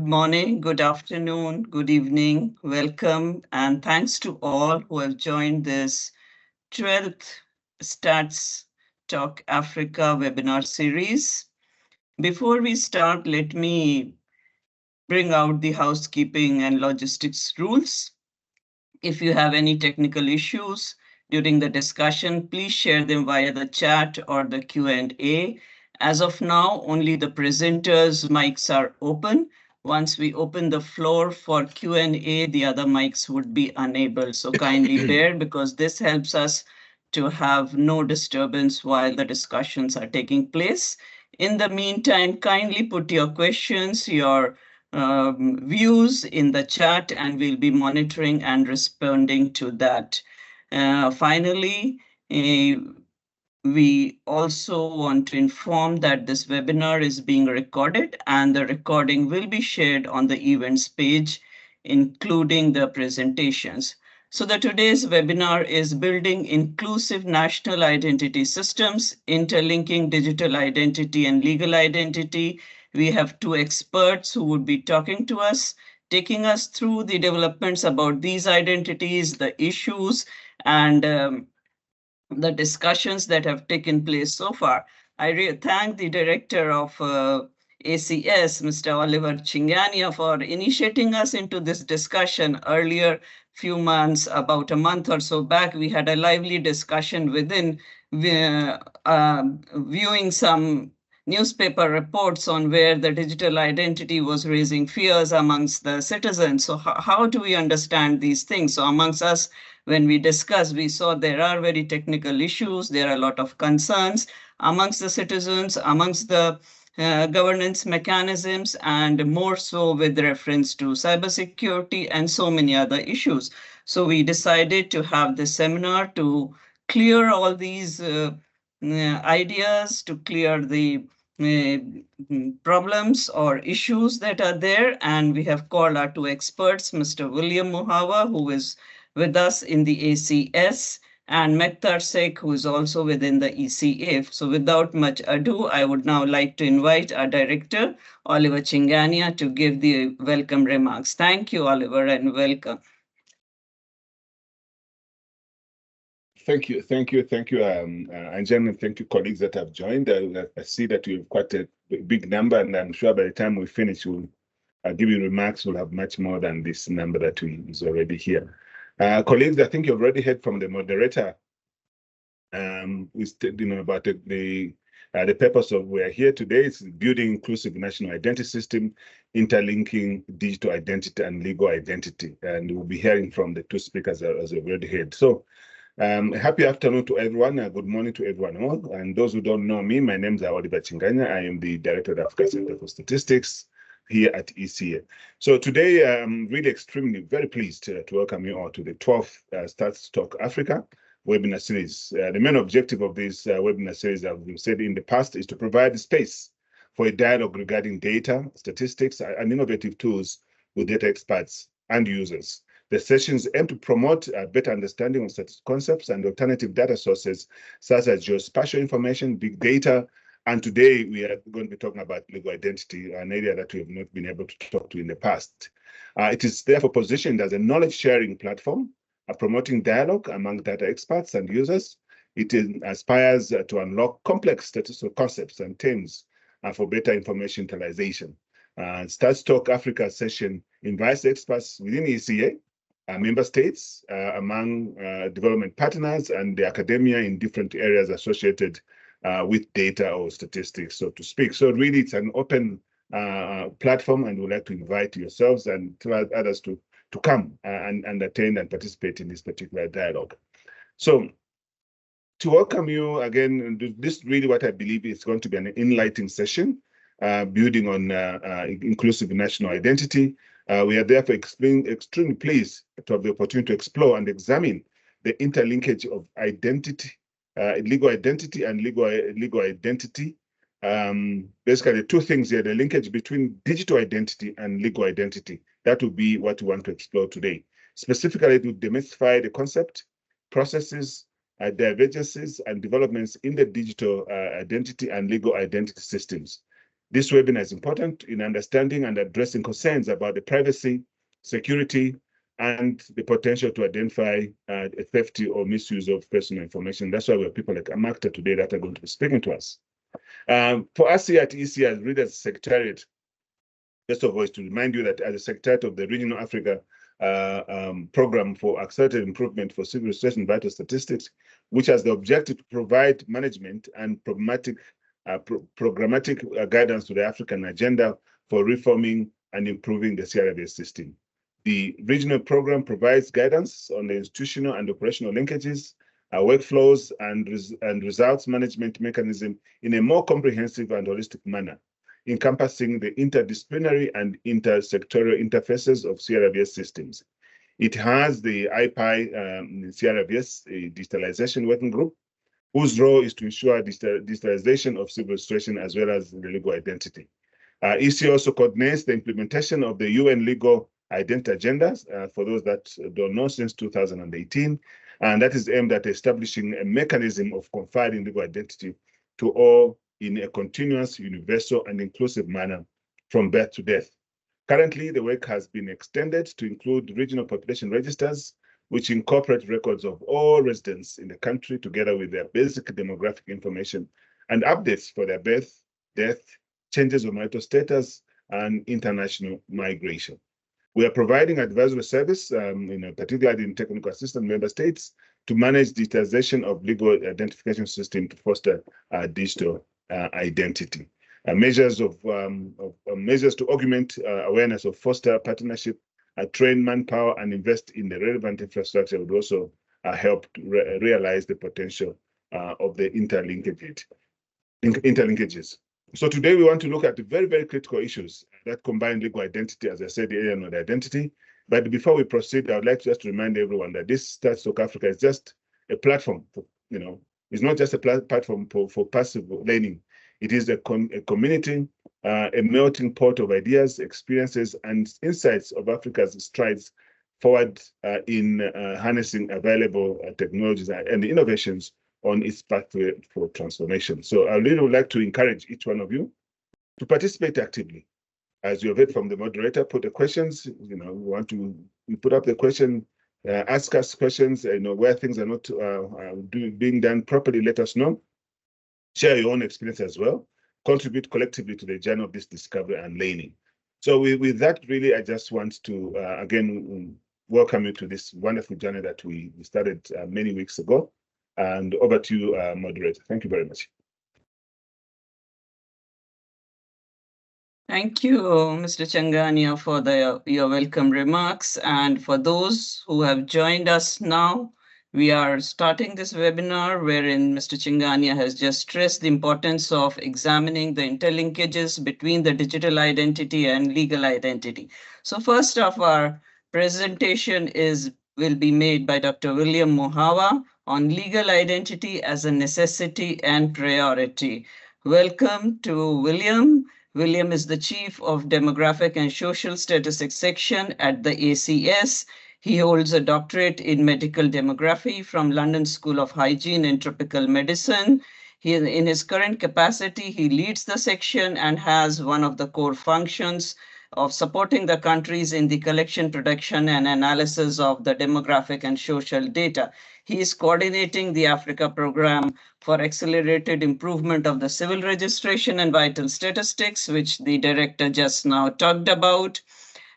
morning, good afternoon, good evening. Welcome and thanks to all who have joined this 12th Stats Talk Africa webinar series. Before we start, let me bring out the housekeeping and logistics rules. If you have any technical issues during the discussion, please share them via the chat or the Q&A. As of now, only the presenters' mics are open. Once we open the floor for Q&A, the other mics would be unable. So kindly bear, because this helps us to have no disturbance while the discussions are taking place. In the meantime, kindly put your questions, your views in the chat, and we'll be monitoring and responding to that. Finally, we also want to inform that this webinar is being recorded and the recording will be shared on the events page, including the presentations. So today's webinar is Building Inclusive National Identity Systems, Interlinking Digital Identity and Legal Identity. We have two experts who would be talking to us, taking us through the developments about these identities, the issues, and the discussions that have taken place so far. I thank the director of ACS, Mr. Oliver Chingania, for initiating us into this discussion earlier. Few months, about a month or so back, we had a lively discussion within viewing some newspaper reports on where the digital identity was raising fears amongst the citizens. So how do we understand these things? So amongst us, when we discussed, we saw there are very technical issues. There are a lot of concerns amongst the citizens, amongst the governance mechanisms, and more so with reference to cybersecurity and so many other issues. So we decided to have this seminar to clear all these ideas, to clear the problems or issues that are there. And we have called our two experts, Mr. William Muhawa, who is with us in the ACS, and Mektar Sheikh, who is also within the ECA. So without much ado, I would now like to invite our director, Oliver Chingania, to give the welcome remarks. Thank you, Oliver, and welcome. Thank you, Anjan, and thank you, colleagues that have joined. I see that we have quite a big number, and I'm sure by the time we finish, we'll give you remarks. We'll have much more than this number that is already here. Colleagues, I think you've already heard from the moderator about the purpose of we're here today. It's building inclusive national identity system, interlinking digital identity and legal identity. And we'll be hearing from the two speakers as we've already heard. So happy afternoon to everyone. Good morning to everyone. And those who don't know me, my name is Oliver Chingania. I am the Director of the Africa Center for Statistics here at ECA. So today, I'm really very pleased to welcome you all to the 12th StatsTalk-Africa webinar series. The main objective of this webinar series, as we've said in the past, is to provide the space for a dialogue regarding data, statistics, and innovative tools with data experts and users. The sessions aim to promote a better understanding of such concepts and alternative data sources, such as geospatial information, big data, and today we are going to be talking about legal identity, an area that we have not been able to talk to in the past. It is therefore positioned as a knowledge-sharing platform, promoting dialogue among data experts and users. It aspires to unlock complex statistical concepts and terms for better information utilization. StatsTalk-Africa session invites experts within ECA, member states, among development partners, and the academia in different areas associated with data or statistics, so to speak. So really, it's an open platform, and we'd like to invite yourselves and others to come and attend and participate in this particular dialogue. So to welcome you again, this really what I believe is going to be an enlightening session, building on inclusive national identity. We are therefore extremely pleased to have the opportunity to explore and examine the interlinkage of identity, legal identity and legal identity. Basically, the two things here, the linkage between digital identity and legal identity. That will be what we want to explore today. Specifically, to demystify the concept, processes, divergences, and developments in the digital identity and legal identity systems. This webinar is important in understanding and addressing concerns about the privacy, security, and the potential to identify theft or misuse of personal information. That's why we have people like Amakta today that are going to be speaking to us. For us here at EC, as Readers Secretariat, first of all, is to remind you that as a Secretariat of the Regional Africa Program for Accelerated Improvement for Civil Registration Vital Statistics, which has the objective to provide management and programmatic guidance to the African agenda for reforming and improving the CRVS system. The regional program provides guidance on the institutional and operational linkages, workflows, and results management mechanism in a more comprehensive and holistic manner, encompassing the interdisciplinary and intersectorial interfaces of CRVS systems. It has the IPI CRVS digitalization working group, whose role is to ensure digitalization of civil registration as well as the legal identity. EC also coordinates the implementation of the UN legal identity agendas, for those that don't know, since 2018, and that is aimed at establishing a mechanism of conferring legal identity to all in a continuous, universal, and inclusive manner from birth to death. Currently, the work has been extended to include regional population registers, which incorporate records of all residents in the country together with their basic demographic information and updates for their birth, death, changes of marital status, and international migration. We are providing advisory service, particularly in technical assistance member states, to manage digitization of legal identification system to foster digital identity. Measures to augment awareness of foster partnership, train manpower, and invest in the relevant infrastructure would also help to realize the potential of the interlinkages. So today we want to look at the very, very critical issues that combine legal identity, as I said, the alien identity. But before we proceed, I would like just to remind everyone that this StatsTalk-Africa is just a platform for, it's not just a platform for passive learning. It is a community, a melting pot of ideas, experiences, and insights of Africa's strides forward in harnessing available technologies and innovations on its pathway for transformation. So I really would like to encourage each one of you to participate actively. As you have heard from the moderator, put the questions, we put up the question, ask us questions, where things are not being done properly, let us know. Share your own experience as well. Contribute collectively to the journey of this discovery and learning. So with that, really, I just want to, again, welcome you to this wonderful journey that we started many weeks ago. And over to you, moderator. Thank you very much. Thank you, Mr. Changania, for your welcome remarks. And for those who have joined us now, we are starting this webinar wherein Mr. Changania has just stressed the importance of examining the interlinkages between the digital identity and legal identity. So first of our presentation will be made by Dr. William Mohawa on legal identity as a necessity and priority. Welcome to William. William is the Chief of Demographic and Social Statistics Section at the ACS. He holds a doctorate in medical demography from London School of Hygiene and Tropical Medicine. In his current capacity, he leads the section and has one of the core functions of supporting the countries in the collection, production, and analysis of the demographic and social data. He is coordinating the Africa program for accelerated improvement of the civil registration and vital statistics, which the director just now talked about.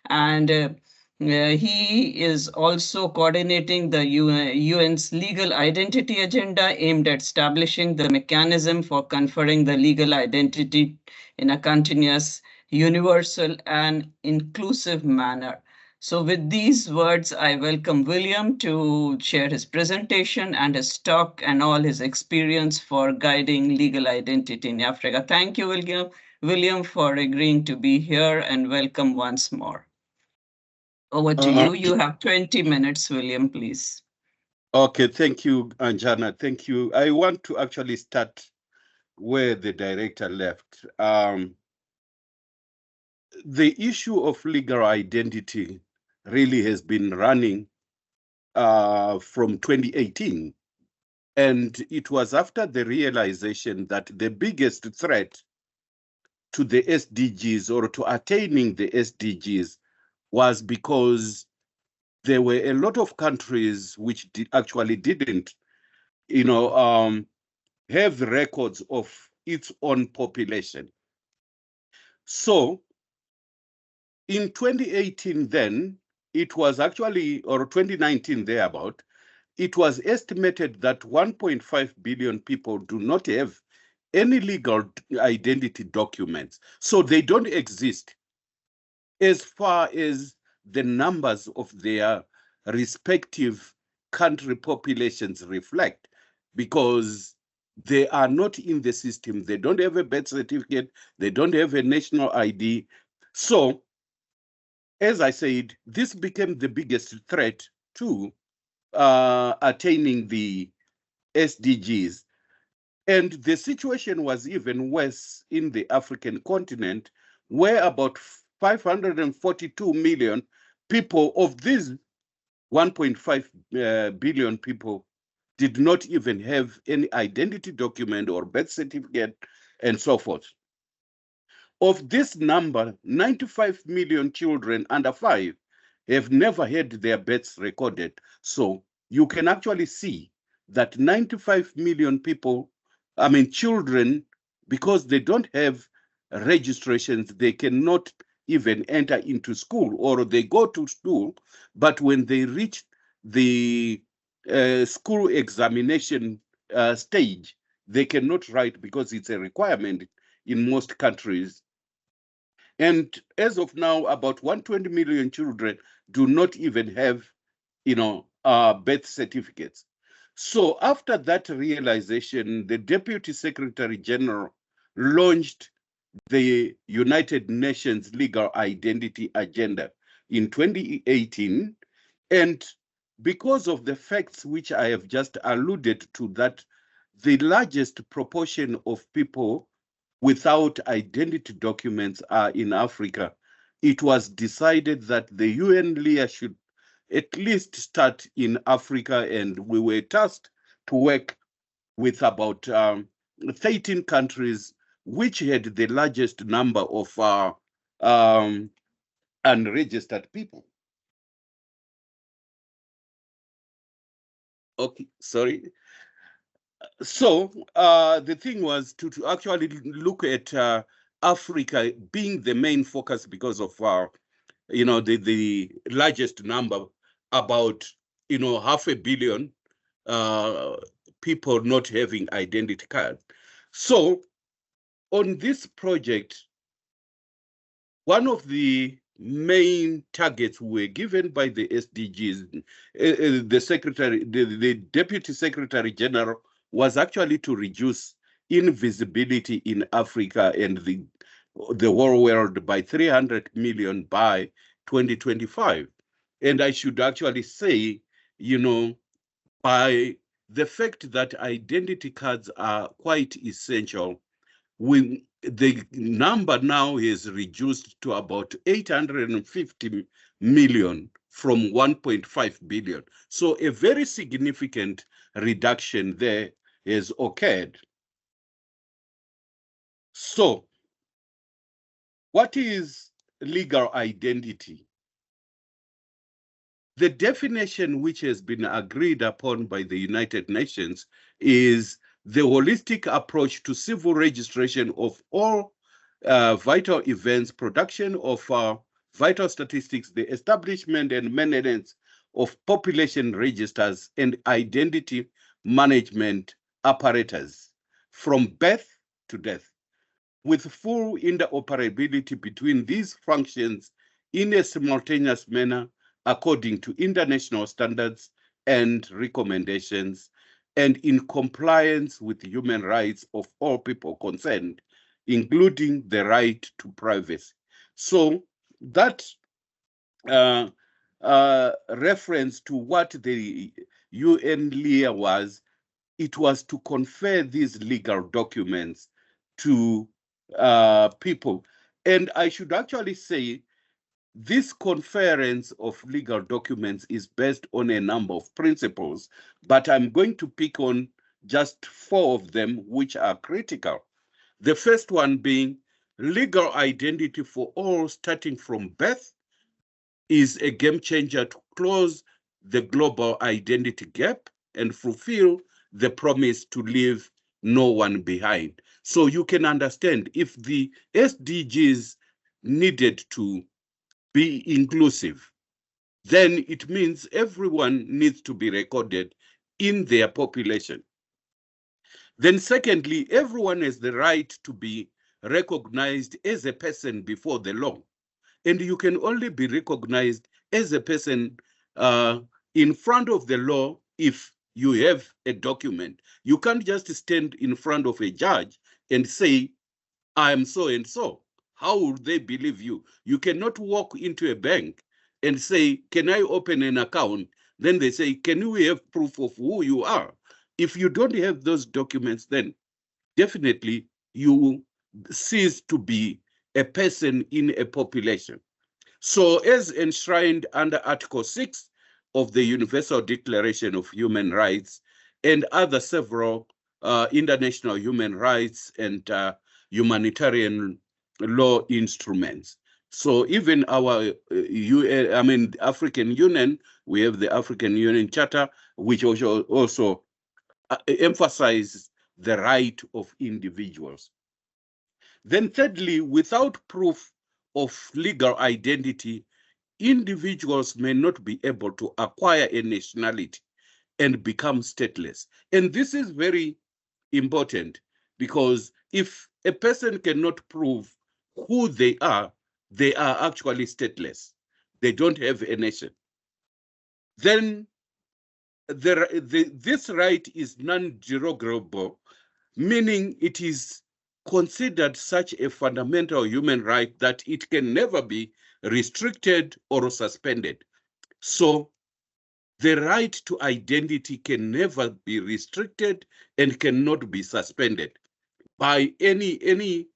And he is also coordinating the UN's legal identity agenda aimed at establishing the mechanism for conferring the legal identity in a continuous, universal, and inclusive manner. So with these words, I welcome William to share his presentation and his talk and all his experience for guiding legal identity in Africa. Thank you, William, for agreeing to be here, and welcome once more. Over to you. You have 20 minutes, William, please. Okay, thank you, Anjana. Thank you. I want to actually start where the director left. The issue of legal identity really has been running from 2018. And it was after the realization that the biggest threat to the SDGs or to attaining the SDGs was because there were a lot of countries which actually didn't, have records of its own population. So in 2018 then, it was actually, or 2019 thereabout, it was estimated that 1.5 billion people do not have any legal identity documents. So they don't exist as far as the numbers of their respective country populations reflect, because they are not in the system. They don't have a birth certificate. They don't have a national ID. So, as I said, this became the biggest threat to attaining the SDGs. And the situation was even worse in the African continent, where about 542 million people of these 1.5 billion people did not even have any identity document or birth certificate and so forth. Of this number, 95 million children under 5 have never had their births recorded. So you can actually see that 95 million people, children, because they don't have registrations, they cannot even enter into school, or they go to school, but when they reach the school examination stage, they cannot write because it's a requirement in most countries. And as of now, about 120 million children do not even have, birth certificates. So after that realization, the Deputy Secretary General launched the United Nations Legal Identity Agenda in 2018. And because of the facts which I have just alluded to, that the largest proportion of people without identity documents are in Africa, it was decided that the UN LEA should at least start in Africa, and we were tasked to work with about 13 countries which had the largest number of unregistered people. Okay, sorry. So the thing was to actually look at Africa being the main focus because of the largest number, about 500 million people not having identity card. So on this project, one of the main targets were given by the SDGs, the Deputy Secretary General was actually to reduce invisibility in Africa and the whole world by 300 million by 2025. And I should actually say, by the fact that identity cards are quite essential, the number now is reduced to about 850 million from 1.5 billion. So a very significant reduction there has occurred. So what is legal identity? The definition which has been agreed upon by the United Nations is the holistic approach to civil registration of all vital events, production of vital statistics, the establishment and maintenance of population registers, and identity management apparatus from birth to death, with full interoperability between these functions in a simultaneous manner according to international standards and recommendations, and in compliance with human rights of all people concerned, including the right to privacy. So that reference to what the UN LEA was, it was to confer these legal documents to people. And I should actually say this conference of legal documents is based on a number of principles, but I'm going to pick on just 4 of them which are critical. The first one being legal identity for all starting from birth is a game changer to close the global identity gap and fulfill the promise to leave no one behind. So you can understand, if the SDGs needed to be inclusive, then it means everyone needs to be recorded in their population. Then secondly, everyone has the right to be recognized as a person before the law. And you can only be recognized as a person in front of the law if you have a document. You can't just stand in front of a judge and say, I am so and so. How would they believe you? You cannot walk into a bank and say, can I open an account? Then they say, can we have proof of who you are? If you don't have those documents, then definitely you cease to be a person in a population. So as enshrined under Article 6 of the Universal Declaration of Human Rights and other several international human rights and humanitarian law instruments. So even our African Union, we have the African Union Charter, which also emphasizes the right of individuals. Then thirdly, without proof of legal identity, individuals may not be able to acquire a nationality and become stateless. And this is very important, because if a person cannot prove who they are actually stateless. They don't have a nation. Then this right is non-derogable, meaning it is considered such a fundamental human right that it can never be restricted or suspended. So the right to identity can never be restricted and cannot be suspended by anything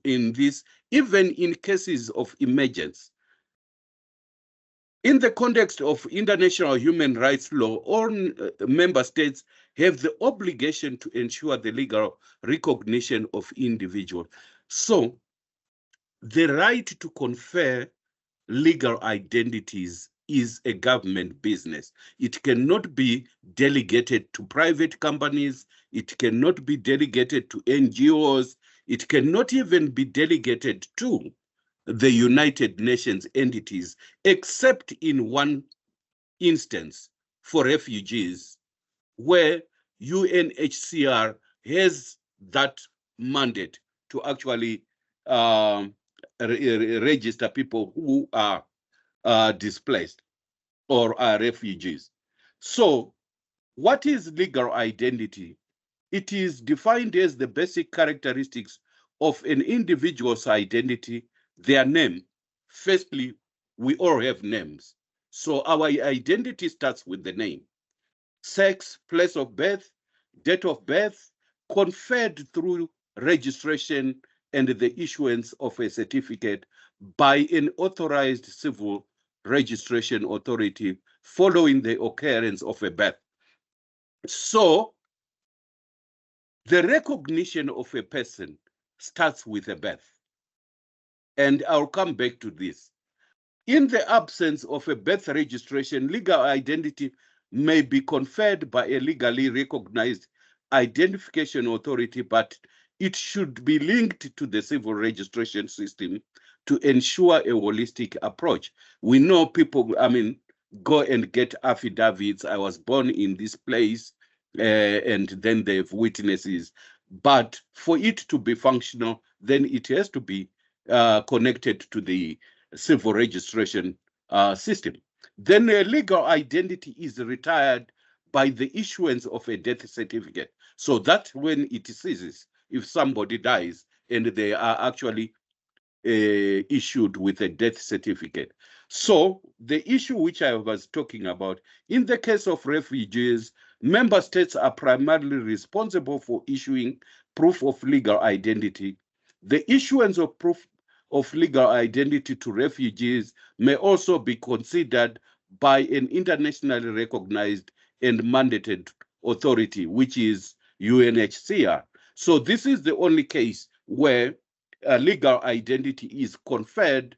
in this, even in cases of emergence. In the context of international human rights law, all member states have the obligation to ensure the legal recognition of individuals. So the right to confer legal identities is a government business. It cannot be delegated to private companies. It cannot be delegated to NGOs. It cannot even be delegated to the United Nations entities, except in one instance for refugees, where UNHCR has that mandate to actually register people who are displaced or are refugees. So what is legal identity? It is defined as the basic characteristics of an individual's identity, their name. Firstly, we all have names. So our identity starts with the name. Sex, place of birth, date of birth, conferred through registration and the issuance of a certificate by an authorized civil registration authority following the occurrence of a birth. So the recognition of a person starts with a birth. And I'll come back to this. In the absence of a birth registration, legal identity may be conferred by a legally recognized identification authority, but it should be linked to the civil registration system to ensure a holistic approach. We know people, go and get affidavits. I was born in this place, and then they have witnesses. But for it to be functional, then it has to be connected to the civil registration system. Then a legal identity is retired by the issuance of a death certificate. So that's when it ceases, if somebody dies and they are actually issued with a death certificate. So the issue which I was talking about, in the case of refugees, member states are primarily responsible for issuing proof of legal identity. The issuance of proof of legal identity to refugees may also be considered by an internationally recognized and mandated authority, which is UNHCR. So this is the only case where legal identity is conferred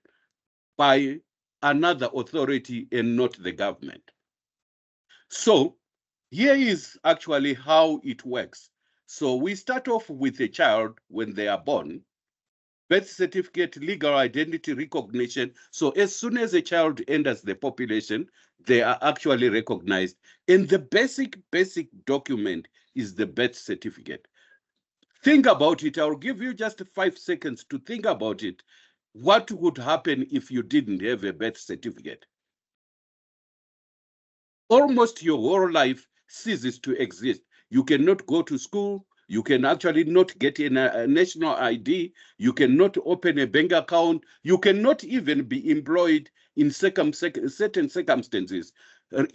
by another authority and not the government. So here is actually how it works. So we start off with a child when they are born, birth certificate, legal identity recognition. So as soon as a child enters the population, they are actually recognized. And the basic document is the birth certificate. Think about it. I'll give you just 5 seconds to think about it. What would happen if you didn't have a birth certificate? Almost your whole life ceases to exist. You cannot go to school. You can actually not get a national ID. You cannot open a bank account. You cannot even be employed in certain circumstances.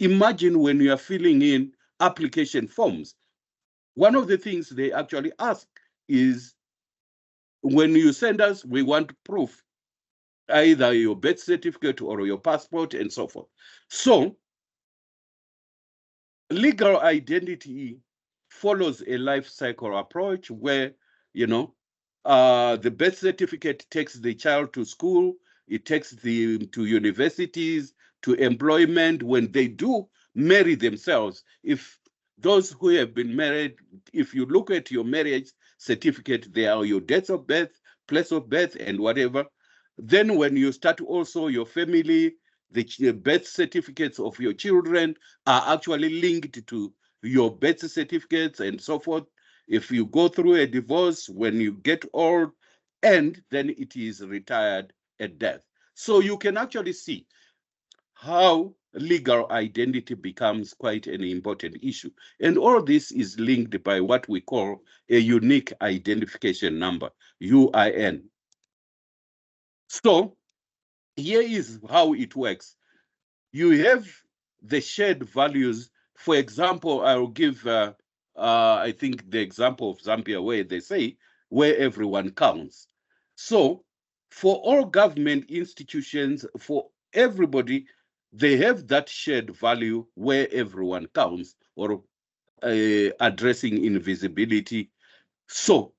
Imagine when you are filling in application forms. One of the things they actually ask is, when you send us, we want proof, either your birth certificate or your passport and so forth. So legal identity follows a life cycle approach where, the birth certificate takes the child to school, it takes them to universities, to employment. When they do marry themselves, if those who have been married, if you look at your marriage certificate, they are your dates of birth, place of birth, and whatever. Then when you start also your family, the birth certificates of your children are actually linked to your birth certificates and so forth. If you go through a divorce, when you get old, and then it is retired at death. So you can actually see how legal identity becomes quite an important issue. And all this is linked by what we call a unique identification number, UIN. So here is how it works. You have the shared values. For example, I'll give, I think, the example of Zambia, where they say, where everyone counts. So for all government institutions, for everybody, they have that shared value where everyone counts, or addressing invisibility. So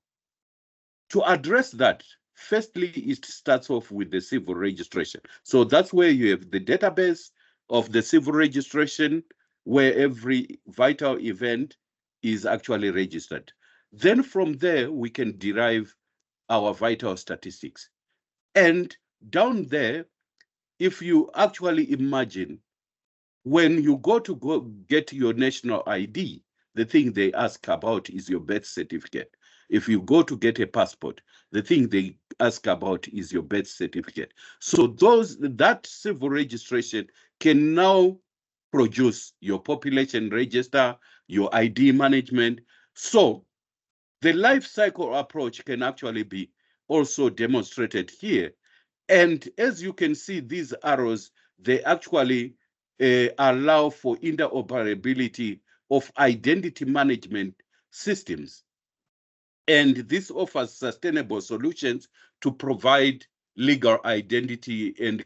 to address that, firstly, it starts off with the civil registration. So that's where you have the database of the civil registration, where every vital event is actually registered. Then from there, we can derive our vital statistics. And down there, if you actually imagine, when you go get your national ID, the thing they ask about is your birth certificate. If you go to get a passport, the thing they ask about is your birth certificate. So that civil registration can now produce your population register, your ID management. So the life cycle approach can actually be also demonstrated here. And as you can see, these arrows, they actually allow for interoperability of identity management systems. And this offers sustainable solutions to provide legal identity and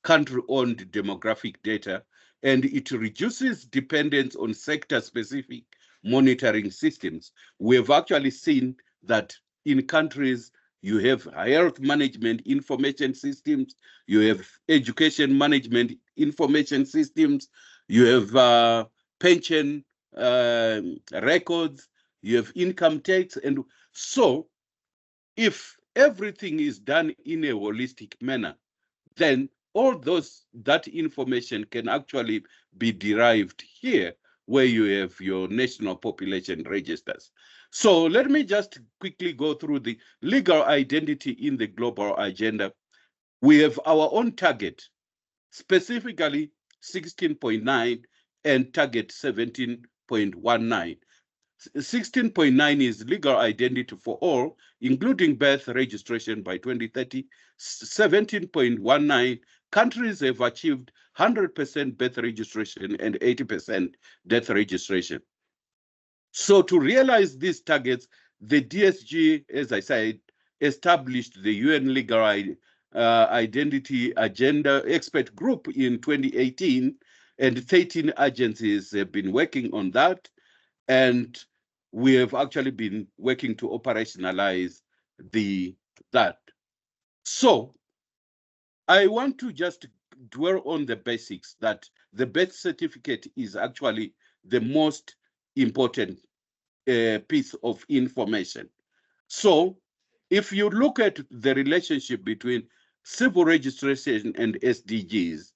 country-owned demographic data, and it reduces dependence on sector-specific monitoring systems. We have actually seen that in countries, you have health management information systems, you have education management information systems, you have pension records, you have income tax. And so if everything is done in a holistic manner, then all that information can actually be derived here, where you have your national population registers. So let me just quickly go through the legal identity in the global agenda. We have our own target, specifically 16.9 and target 17.19. 16.9 is legal identity for all, including birth registration by 2030. 17.19, countries have achieved 100% birth registration and 80% death registration. So to realize these targets, the DSG, as I said, established the UN Legal Identity Agenda Expert Group in 2018, and 13 agencies have been working on that. And we have actually been working to operationalize the that. So I want to just dwell on the basics, that the birth certificate is actually the most important piece of information. So if you look at the relationship between civil registration and SDGs,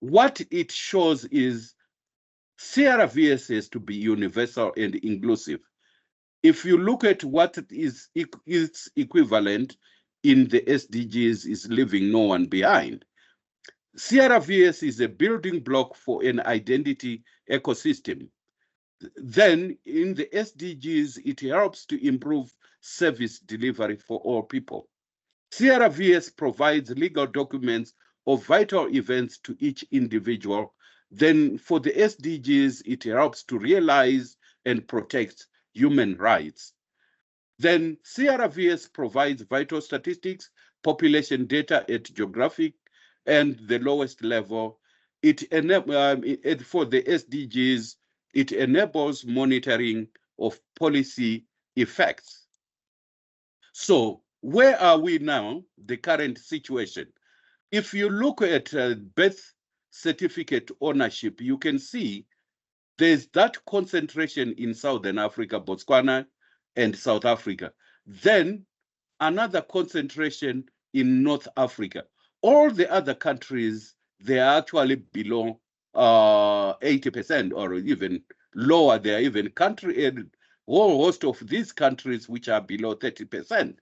what it shows is CRVS has to be universal and inclusive. If you look at what is its equivalent in the SDGs, is leaving no one behind. CRVS is a building block for an identity ecosystem. Then in the SDGs, it helps to improve service delivery for all people. CRVS provides legal documents of vital events to each individual. Then for the SDGs, it helps to realize and protect human rights. Then CRVS provides vital statistics, population data at geographic and the lowest level. For the SDGs, it enables monitoring of policy effects. So where are we now, the current situation? If you look at birth certificate ownership, you can see there's that concentration in Southern Africa, Botswana, and South Africa. Then another concentration in North Africa. All the other countries, they are actually below 80% or even lower. There are even country, a whole host of these countries which are below 30%.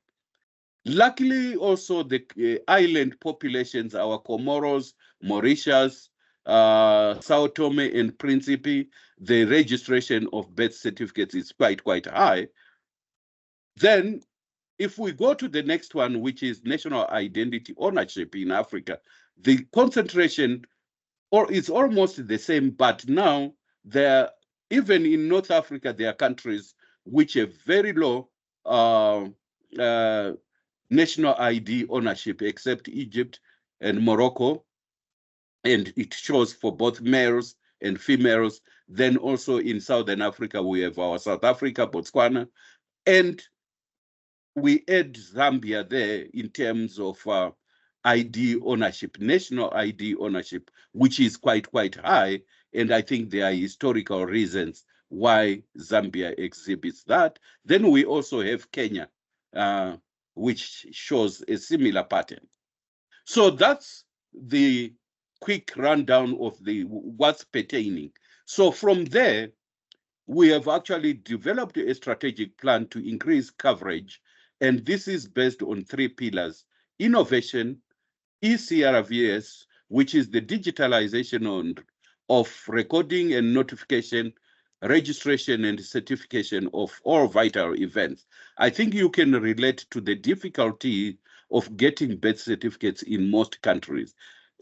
Luckily, also the island populations, our Comoros, Mauritius, Sao Tome and Principe, the registration of birth certificates is quite high. Then if we go to the next one, which is national identity ownership in Africa, the concentration is almost the same, but now there, even in North Africa, there are countries which have very low national ID ownership, except Egypt and Morocco, and it shows for both males and females. Then also in Southern Africa, we have our South Africa, Botswana, and we add Zambia there in terms of ID ownership, national ID ownership, which is quite high. And I think there are historical reasons why Zambia exhibits that. Then we also have Kenya, which shows a similar pattern. So that's the quick rundown of what's pertaining. So from there, we have actually developed a strategic plan to increase coverage, and this is based on 3 pillars: innovation, ECRVS, which is the digitalization of recording and notification, registration and certification of all vital events. I think you can relate to the difficulty of getting birth certificates in most countries.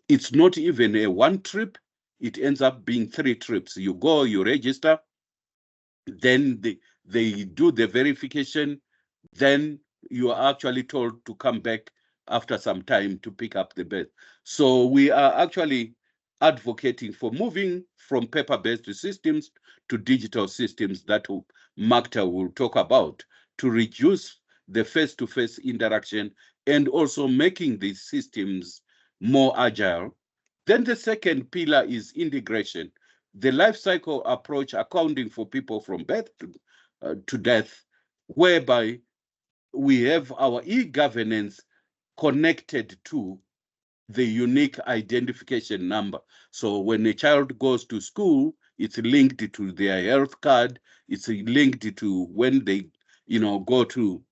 It's not even a 1 trip, it ends up being 3 trips. You go, you register, then they do the verification, then you are actually told to come back after some time to pick up the birth. So we are actually advocating for moving from paper-based systems to digital systems that Magda will talk about, to reduce the face-to-face interaction and also making these systems more agile. Then the second pillar is integration, the life cycle approach accounting for people from birth to death, whereby we have our e-governance connected to the unique identification number. So when a child goes to school, it's linked to their health card, it's linked to when they go to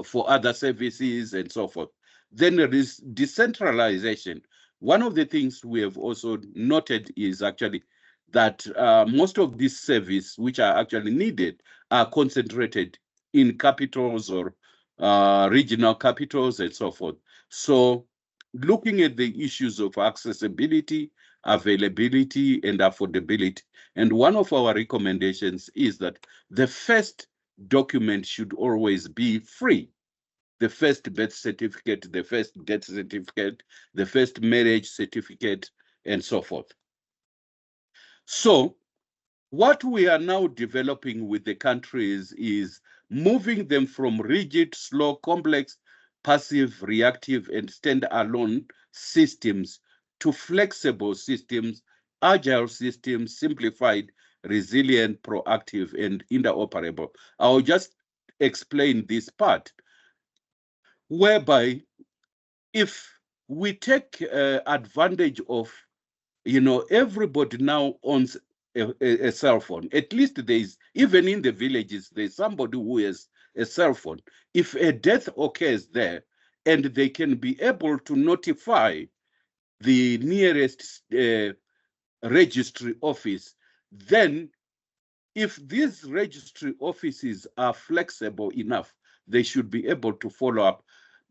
for other services and so forth. Then there is decentralization. One of the things we have also noted is actually that most of these services which are actually needed are concentrated in capitals or regional capitals and so forth. So looking at the issues of accessibility, availability, and affordability. And one of our recommendations is that the first document should always be free. The first birth certificate, the first death certificate, the first marriage certificate, and so forth. So what we are now developing with the countries is moving them from rigid, slow, complex, passive, reactive, and stand-alone systems to flexible systems, agile systems, simplified, resilient, proactive, and interoperable. I'll just explain this part, whereby if we take advantage of, everybody now owns a cell phone. At least there is, even in the villages, there's somebody who has a cell phone. If a death occurs there, and they can be able to notify the nearest registry office, then if these registry offices are flexible enough, they should be able to follow up.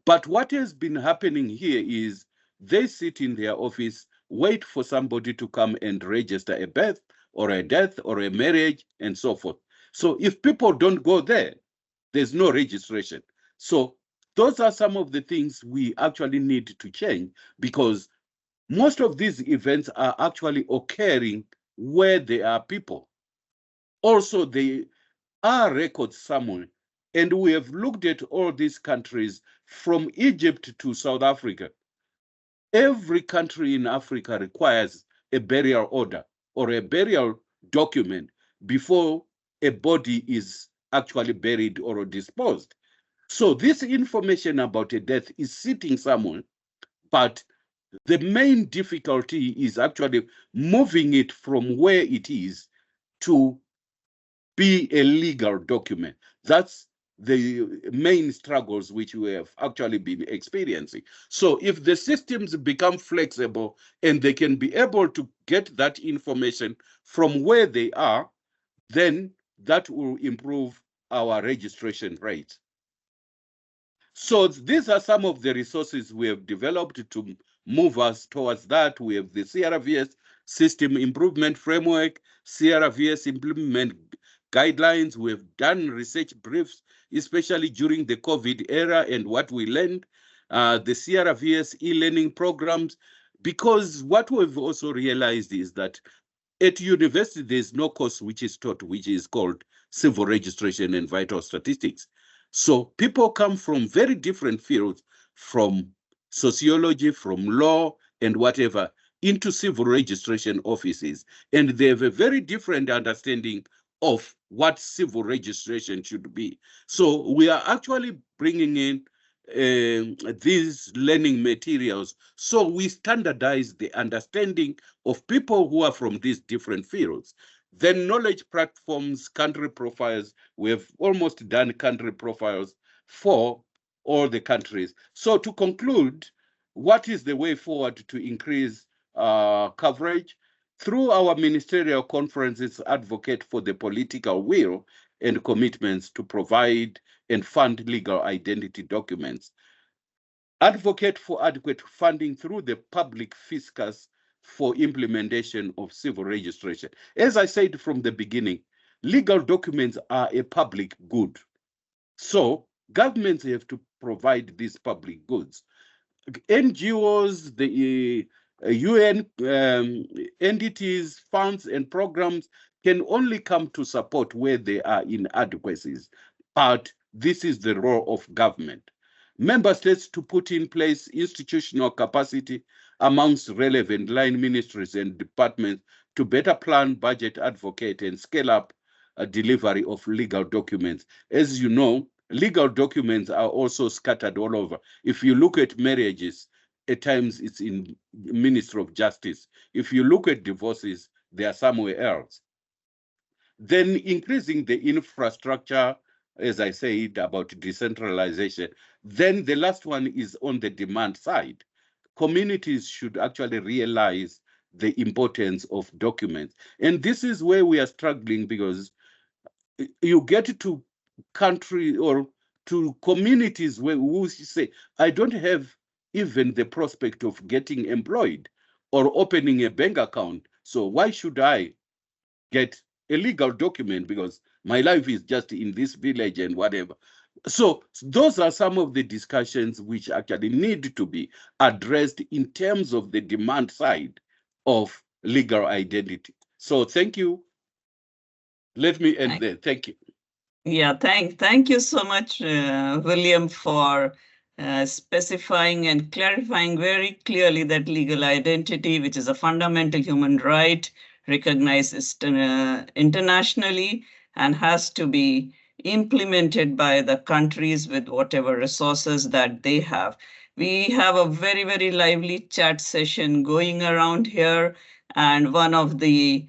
But what has been happening here is they sit in their office, wait for somebody to come and register a birth or a death or a marriage and so forth. So if people don't go there, there's no registration. So those are some of the things we actually need to change, because most of these events are actually occurring where there are people. Also, they are records somewhere. And we have looked at all these countries from Egypt to South Africa. Every country in Africa requires a burial order or a burial document before a body is actually buried or disposed. So this information about a death is sitting somewhere, but the main difficulty is actually moving it from where it is to be a legal document. That's the main struggles which we have actually been experiencing. So if the systems become flexible and they can be able to get that information from where they are, then that will improve our registration rate. So these are some of the resources we have developed to move us towards that. We have the CRVS System Improvement Framework, CRVS Implement Guidelines. We have done research briefs, especially during the COVID era, and what we learned, the CRVS e-learning programs, because what we've also realized is that at university, there's no course which is taught, which is called civil registration and vital statistics. So people come from very different fields, from sociology, from law, and whatever, into civil registration offices. And they have a very different understanding of what civil registration should be. So we are actually bringing in these learning materials, so we standardize the understanding of people who are from these different fields. Then knowledge platforms, country profiles, we have almost done country profiles for all the countries. So to conclude, what is the way forward to increase coverage? Through our ministerial conferences, advocate for the political will and commitments to provide and fund legal identity documents. Advocate for adequate funding through the public fiscus for implementation of civil registration. As I said from the beginning, legal documents are a public good. So governments have to provide these public goods. NGOs, the UN entities, funds, and programs can only come to support where there are inadequacies. But this is the role of government. Member states to put in place institutional capacity amongst relevant line ministries and departments to better plan, budget, advocate, and scale up a delivery of legal documents. As you know, legal documents are also scattered all over. If you look at marriages, at times it's in Ministry of Justice. If you look at divorces, they are somewhere else. Then increasing the infrastructure, as I said, about decentralization. Then the last one is on the demand side. Communities should actually realize the importance of documents. And this is where we are struggling, because you get to country or to communities where who say, I don't have even the prospect of getting employed or opening a bank account. So why should I get a legal document, because my life is just in this village and whatever. So those are some of the discussions which actually need to be addressed in terms of the demand side of legal identity. So thank you. Let me end there. Thank you. Yeah, thank you so much, William, for specifying and clarifying very clearly that legal identity, which is a fundamental human right, recognized internationally and has to be implemented by the countries with whatever resources that they have. We have a very, very lively chat session going around here, and one of the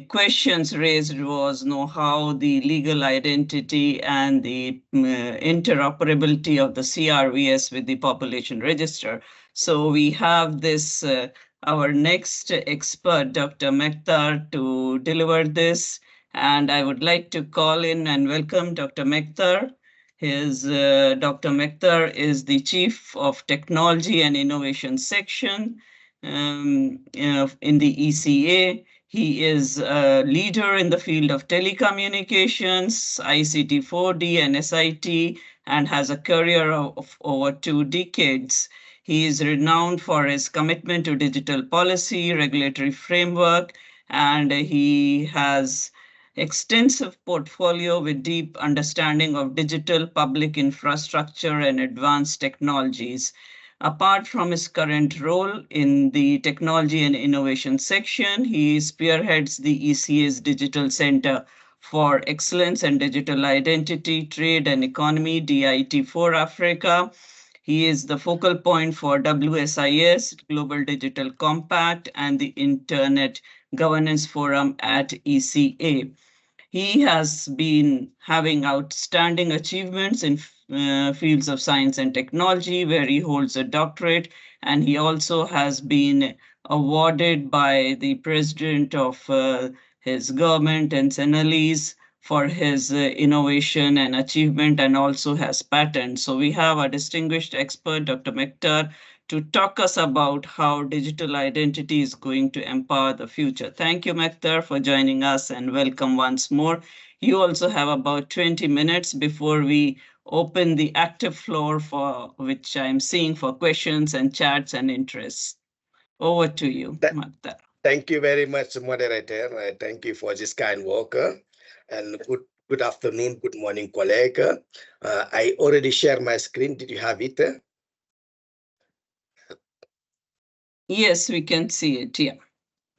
questions raised was know how the legal identity and the interoperability of the CRVS with the population register. So we have this our next expert, Dr. Mekhtar, to deliver this. And I would like to call in and welcome Dr. Mekhtar. Dr. Mekhtar is the Chief of Technology and Innovation Section in the ECA. He is a leader in the field of telecommunications, ICT 4D, and SIT, and has a career of over 2 decades. He is renowned for his commitment to digital policy, regulatory framework, and he has extensive portfolio with deep understanding of digital public infrastructure and advanced technologies. Apart from his current role in the Technology and Innovation section, he spearheads the ECA's Digital Center for Excellence and Digital Identity, Trade and Economy, DIT for Africa. He is the focal point for WSIS, Global Digital Compact, and the Internet Governance Forum at ECA. He has been having outstanding achievements in fields of science and technology, where he holds a doctorate, and he also has been awarded by the president of his government and Senalese for his innovation and achievement, and also has patents. So we have a distinguished expert, Dr. Mekhtar, to talk us about how digital identity is going to empower the future. Thank you, Mekhtar, for joining us, and welcome once more. You also have about 20 minutes before we open the active floor for which I'm seeing for questions and chats and interests. Over to you, Th- Mekhtar. Thank you very much, moderator. Thank you for this kind work. And good afternoon, good morning, colleague. I already shared my screen. Did you have it? Yes, we can see it. Yeah.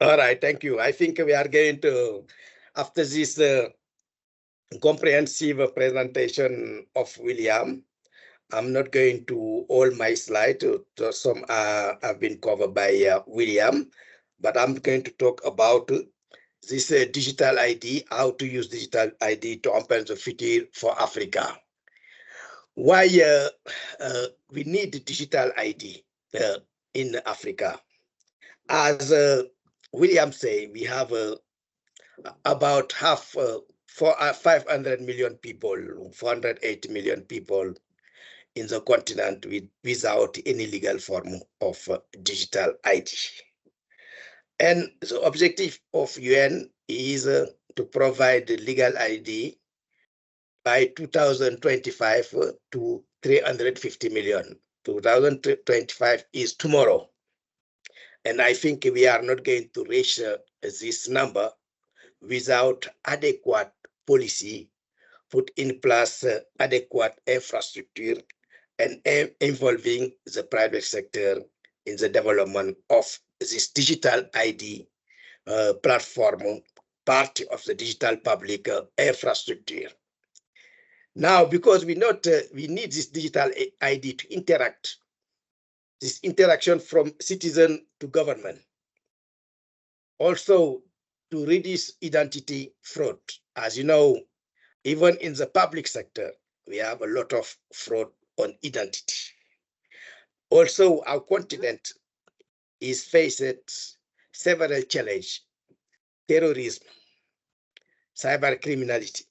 All right, thank you. I think we are going to, after this comprehensive presentation of William, I'm not going to all my slides. Some have been covered by William, but I'm going to talk about this digital ID, how to use digital ID to open the future for Africa. Why we need digital ID in Africa? As William said, we have about half, 500 million people, 480 million people in the continent without any legal form of digital ID. And the objective of UN is to provide legal ID by 2025 to 350 million. 2025 is tomorrow. And I think we are not going to reach this number without adequate policy, put in place adequate infrastructure, and involving the private sector in the development of this digital ID platform, part of the digital public infrastructure. Now, because we need this digital ID to interact, this interaction from citizen to government. Also, to reduce identity fraud. As you know, even in the public sector, we have a lot of fraud on identity. Also, our continent is faced several challenges: terrorism, cyber criminality.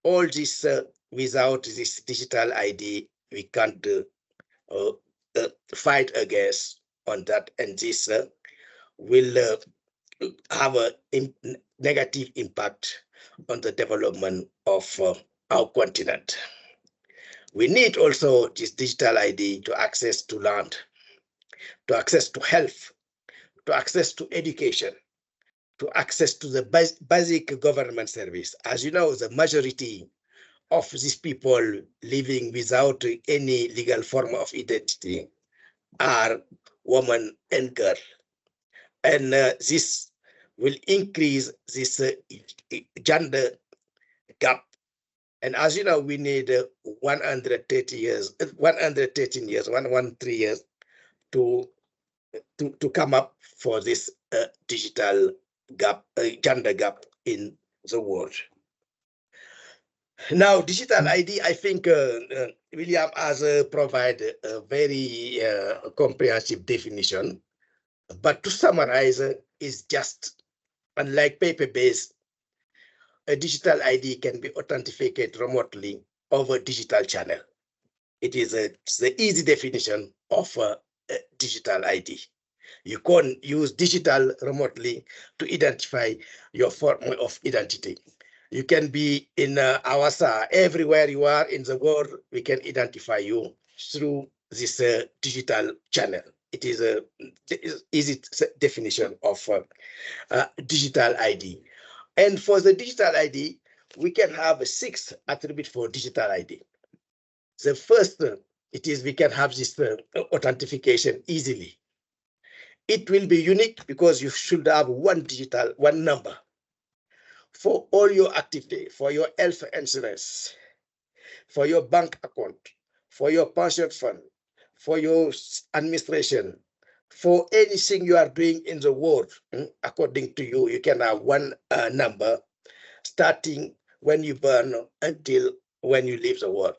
All this without this digital ID, we can't fight against on that, and this will have a negative impact on the development of our continent. We need also this digital ID to access to land, to access to health, to access to education, to access to the basic government service. As you know, the majority of these people living without any legal form of identity are women and girls. And this will increase this gender gap. And as you know, we need 113 years, 113 years to come up for this digital gap, gender gap in the world. Now, digital ID, I think William has provided a very comprehensive definition. But to summarize, is just unlike paper-based, a digital ID can be authenticated remotely over digital channel. It is the easy definition of a digital ID. You can use digital remotely to identify your form of identity. You can be in Awasa, everywhere you are in the world, we can identify you through this digital channel. It is a easy definition of digital ID. And for the digital ID, we can have 6 attributes for digital ID. The first, it is we can have this authentication easily. It will be unique because you should have one number for all your activity, for your health insurance, for your bank account, for your pension fund, for your administration, for anything you are doing in the world. According to you, you can have one number starting when you born until when you leave the world.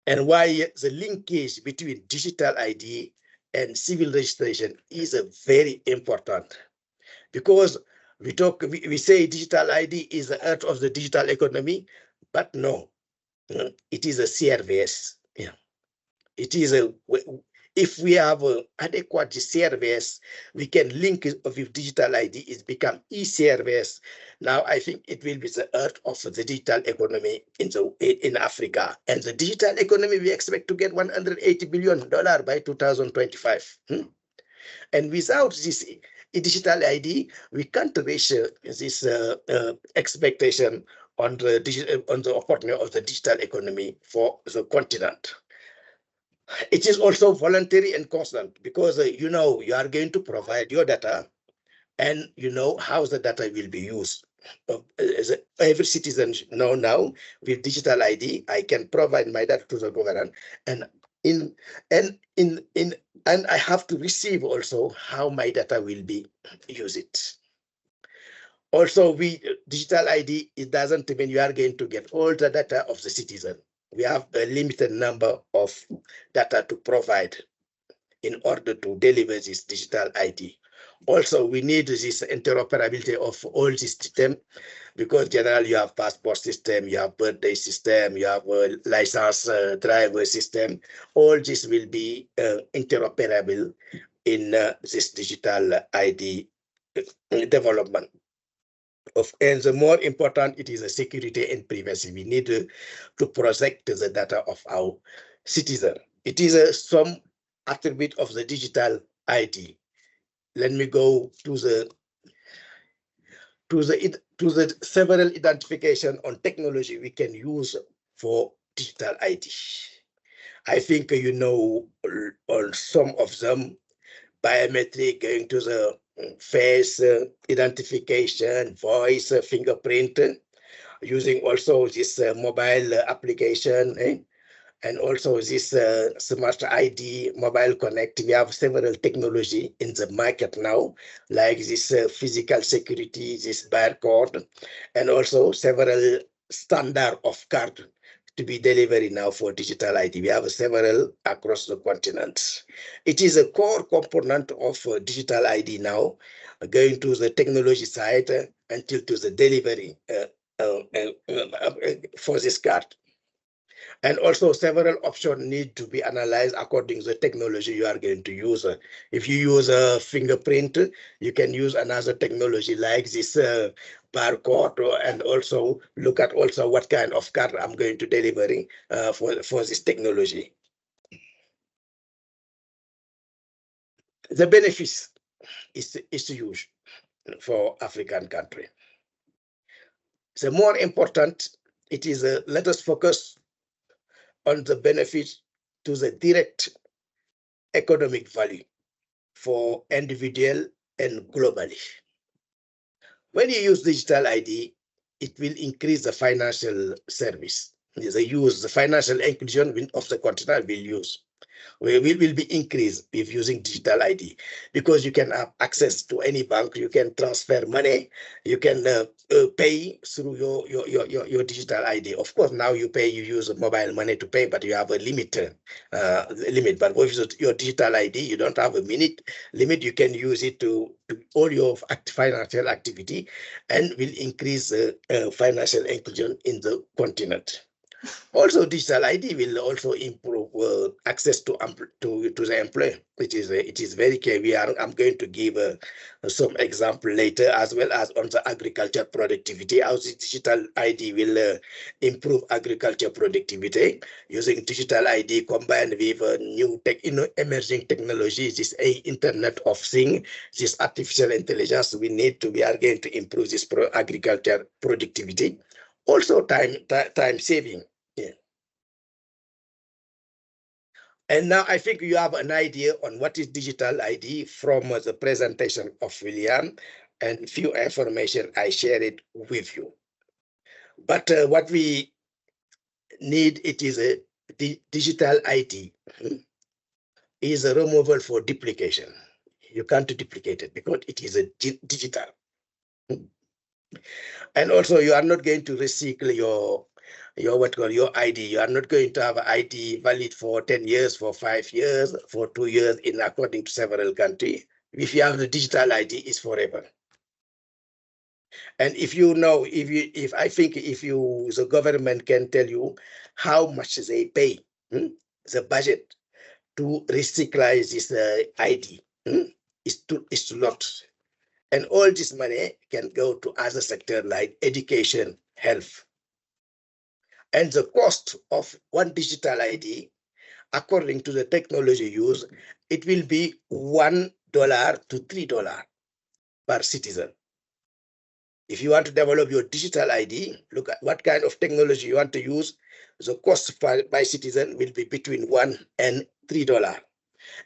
And why the linkage between digital ID and civil registration is very important, because we say digital ID is the heart of the digital economy, but no, it is a CRVS. Yeah, it is if we have adequate CRVS, we can link it with digital ID. It's become e-CRVS. Now I think it will be the heart of the digital economy in Africa. And the digital economy, we expect to get $180 billion by 2025. And without this digital ID, we can't reach this expectation on the opportunity of the digital economy for the continent. It is also voluntary and constant, because you know you are going to provide your data, and you know how the data will be used. Every citizen know now with digital ID, I can provide my data to the government, and I have to receive also how my data will be used. Also, digital ID, it doesn't mean you are going to get all the data of the citizen. We have a limited number of data to provide in order to deliver this digital ID. Also, we need this interoperability of all this system, because generally you have passport system, you have birthday system, you have a license driver system. All this will be interoperable in this digital ID development. And the more important, it is a security and privacy. We need to protect the data of our citizen. It is some attribute of the digital ID. Let me go to the several identification on technology we can use for digital ID. I think you know on some of them: biometric, going to the face identification, voice, fingerprint, using also this mobile application, and also this smart ID, mobile connect. We have several technology in the market now, like this physical security, this barcode, and also several standard of card to be delivered now for digital ID. We have several across the continent. It is a core component of digital ID now, going to the technology side until to the delivery for this card. And also several options need to be analyzed according to the technology you are going to use. If you use a fingerprint, you can use another technology like this barcode, and also look at also what kind of card I'm going to deliver for this technology. The benefits is huge. for African country. The more important, it is let us focus on the benefit to the direct economic value for individual and globally. When you use digital ID, it will increase the financial service. The financial inclusion of the continent will use. Will be increased if using digital ID, because you can have access to any bank, you can transfer money, you can pay through your digital ID. Of course, now you use mobile money to pay, but you have a limit. But with your digital ID, you don't have a limit. You can use it to all your financial activity, and will increase financial inclusion in the continent. Also, digital ID will also improve access to the employer. It is very clear. I'm going to give some example later, as well as on the agriculture productivity. How the digital ID will improve agriculture productivity using digital ID combined with new emerging technologies. This Internet of Things, this artificial intelligence. We are going to improve this agriculture productivity. Also, time saving. Yeah. And now I think you have an idea on what is digital ID from the presentation of William, and few information I shared it with you. But what we need, it is a digital ID is a removal for duplication. You can't duplicate it because it is a digital. And also, you are not going to recycle your ID. You are not going to have an ID valid for 10 years, for 5 years, for 2 years, in according to several countries. If you have the digital ID, it's forever. And if you know, the government can tell you how much they pay, the budget to recycle this ID, is a lot. And all this money can go to other sectors like education, health. And the cost of one digital ID, according to the technology used, it will be $1 to $3 per citizen. If you want to develop your digital ID, look at what kind of technology you want to use. The cost by citizen will be between $1 and $3.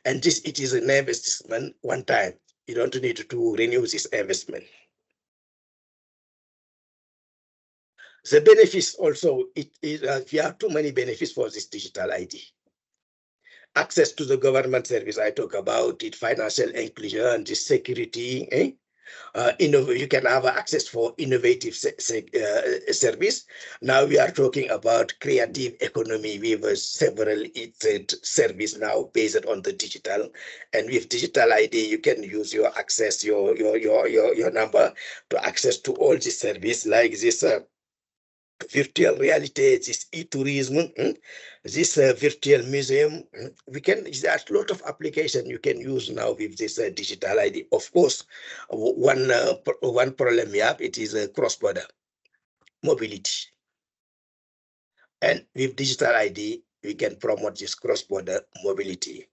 And it is an investment one time. You don't need to renew this investment. The benefits also, you have too many benefits for this digital ID. Access to the government service, I talk about it, financial inclusion, the security, you can have access for innovative service. Now we are talking about creative economy. We have several service now based on the digital, and with digital ID, you can use your access, your number to access to all the service like this. Virtual reality, this e-tourism, this virtual museum. There's a lot of application you can use now with this digital ID. Of course, one problem we have, it is cross-border mobility. And with digital ID, we can promote this cross-border mobility.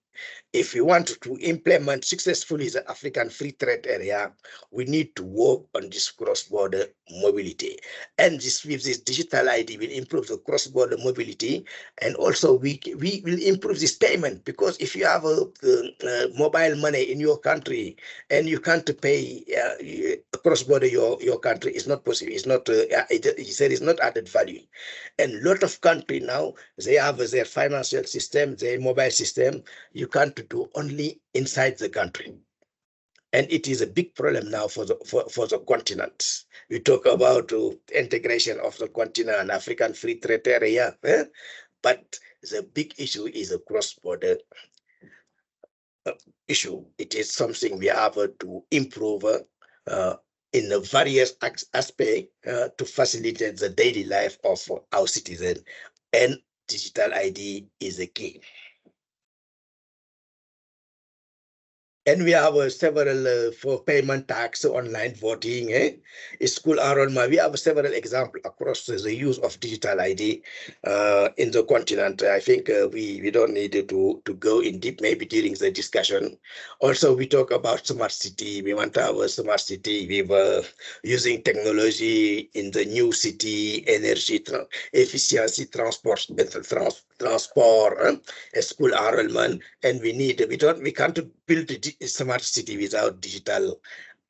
If we want to implement successfully the African Free Trade Area, we need to work on this cross-border mobility. And with this digital ID will improve the cross-border mobility, and also we will improve this payment, because if you have a mobile money in your country and you can't pay cross-border your country, it's not possible. It's not. There is not added value. And a lot of countries now, they have their financial system, their mobile system. You can't do only inside the country, and it is a big problem now for the continent. We talk about integration of the continent, African Free Trade Area, but the big issue is a cross-border issue. It is something we have to improve in the various aspects to facilitate the daily life of our citizens, and digital ID is a key. And we have several for payment tax, online voting, school enrollment. We have several examples across the use of digital ID in the continent. I think we don't need to go in deep maybe during the discussion. Also, we talk about smart city. We want our smart city. We were using technology in the new city, energy, efficiency, transport, school enrollment, and we can't build a smart city without digital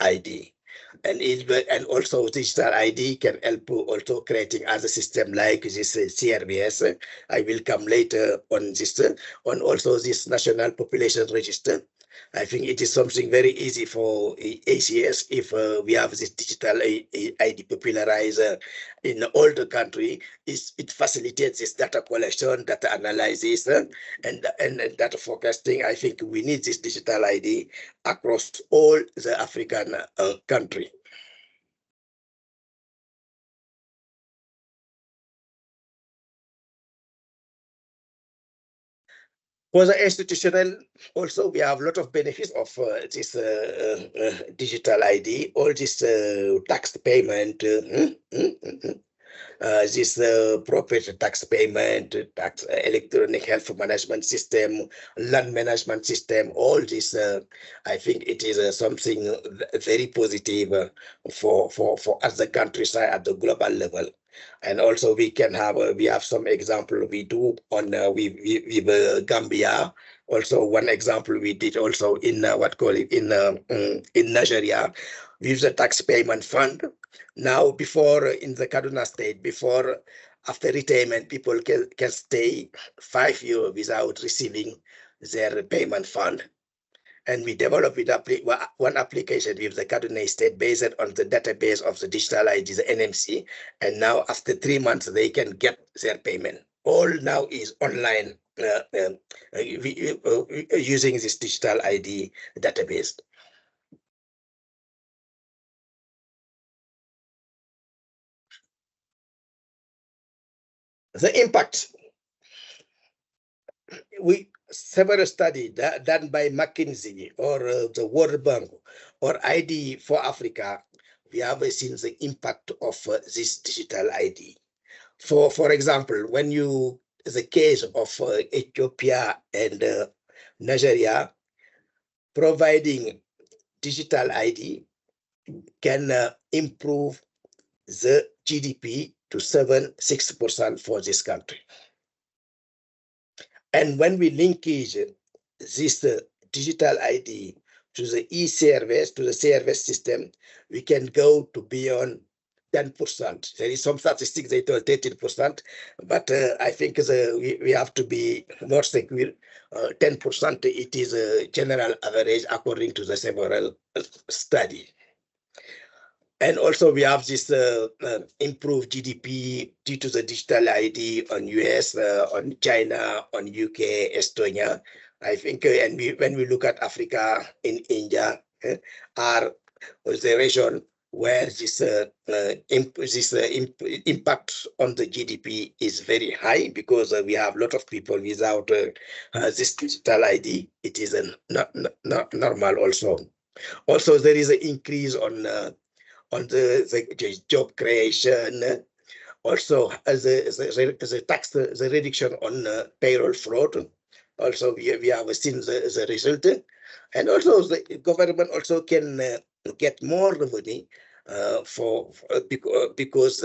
ID. And also digital ID can help also creating other system like this CRBS. I will come later on this, on also this National Population Register. I think it is something very easy for ACS if we have this digital ID popularizer in all the country. It facilitates this data collection, data analysis, and data forecasting. I think we need this digital ID across all the African country. For the institutional, also we have a lot of benefits of this digital ID, all this tax payment, this property tax payment, tax electronic health management system, land management system, all this. I think it is something very positive for us, the countryside at the global level. And also we can have we have some example we do on with Gambia. Also one example we did also in in Nigeria with the tax payment fund. Now before in the Kaduna state, before after retirement, people can stay 5 years without receiving their payment fund. And we developed one application with the Kaduna State based on the database of the digital ID, the NMC. And now after 3 months, they can get their payment. All now is online using this digital ID database. The impact. Several studies done by McKinsey or the World Bank or ID for Africa, we have seen the impact of this digital ID. For example, when the case of Ethiopia and Nigeria, providing digital ID can improve the GDP to 6% for this country. And when we linkage this digital ID to the e-service, to the service system, we can go to beyond 10%. There is some statistics they told 13%, but I think we have to be more secure. 10%, it is a general average according to the several study. And also we have this improved GDP due to the digital ID on US, on China, on UK, Estonia. I think, and when we look at Africa, in India, are the region where this impact on the GDP is very high because we have a lot of people without this digital ID. It is not normal also. Also, there is an increase on the job creation, also as the tax, the reduction on payroll fraud. Also, we have seen the result, and also the government also can get more revenue because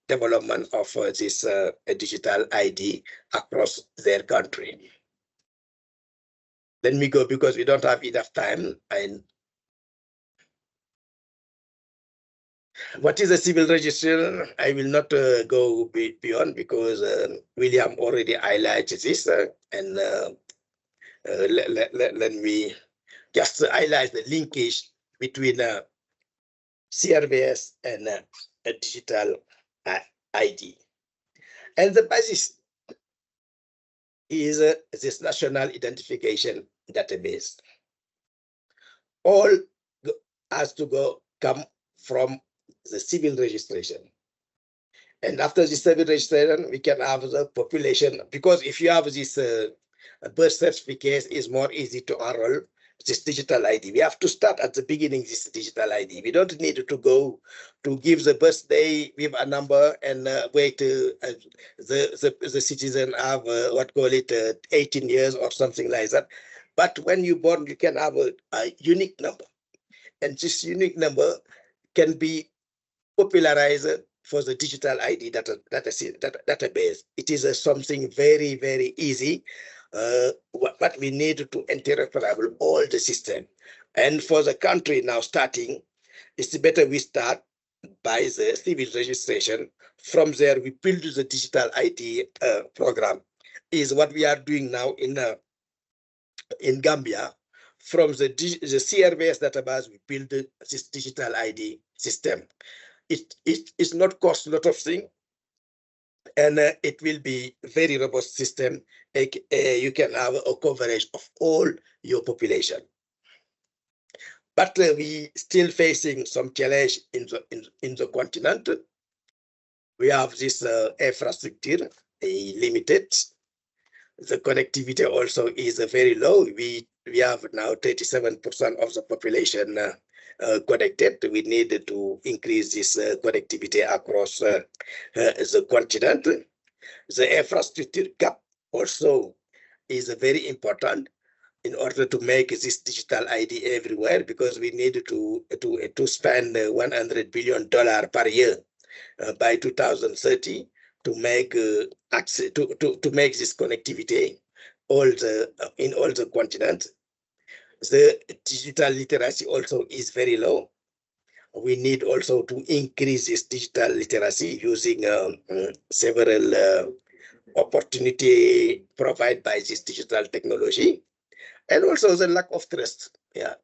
development of this digital ID across their country. Let me go because we don't have enough time. And what is a civil register? I will not go beyond because William already highlighted this, and let me just highlight the linkage between CRBS and a digital ID. And the basis is this national identification database. All has to come from the civil registration. And after the civil registration, we can have the population, because if you have this birth certificate, is more easy to enroll this digital ID. We have to start at the beginning, this digital ID. We don't need to go to give the birthday with a number and wait the citizen have, 18 years or something like that. But when you're born, you can have a unique number. And this unique number can be popularized for the digital ID database. It is something very, very easy, but we need to interoperable all the system. And for the country now starting, it's better we start by the civil registration. From there, we build the digital ID program. Is what we are doing now in Gambia. From the CRBS database, we build this digital ID system. It's not cost a lot of things, and it will be very robust system. You can have a coverage of all your population. But we still facing some challenge in the continent. We have this infrastructure limited. The connectivity also is very low. We have now 37% of the population connected. We need to increase this connectivity across the continent. The infrastructure gap also is very important in order to make this digital ID everywhere, because we need to spend $100 billion per year by 2030 to make access to make this connectivity in all the continents. The digital literacy also is very low. We need also to increase this digital literacy using several opportunity provided by this digital technology, and also the lack of trust. Yeah,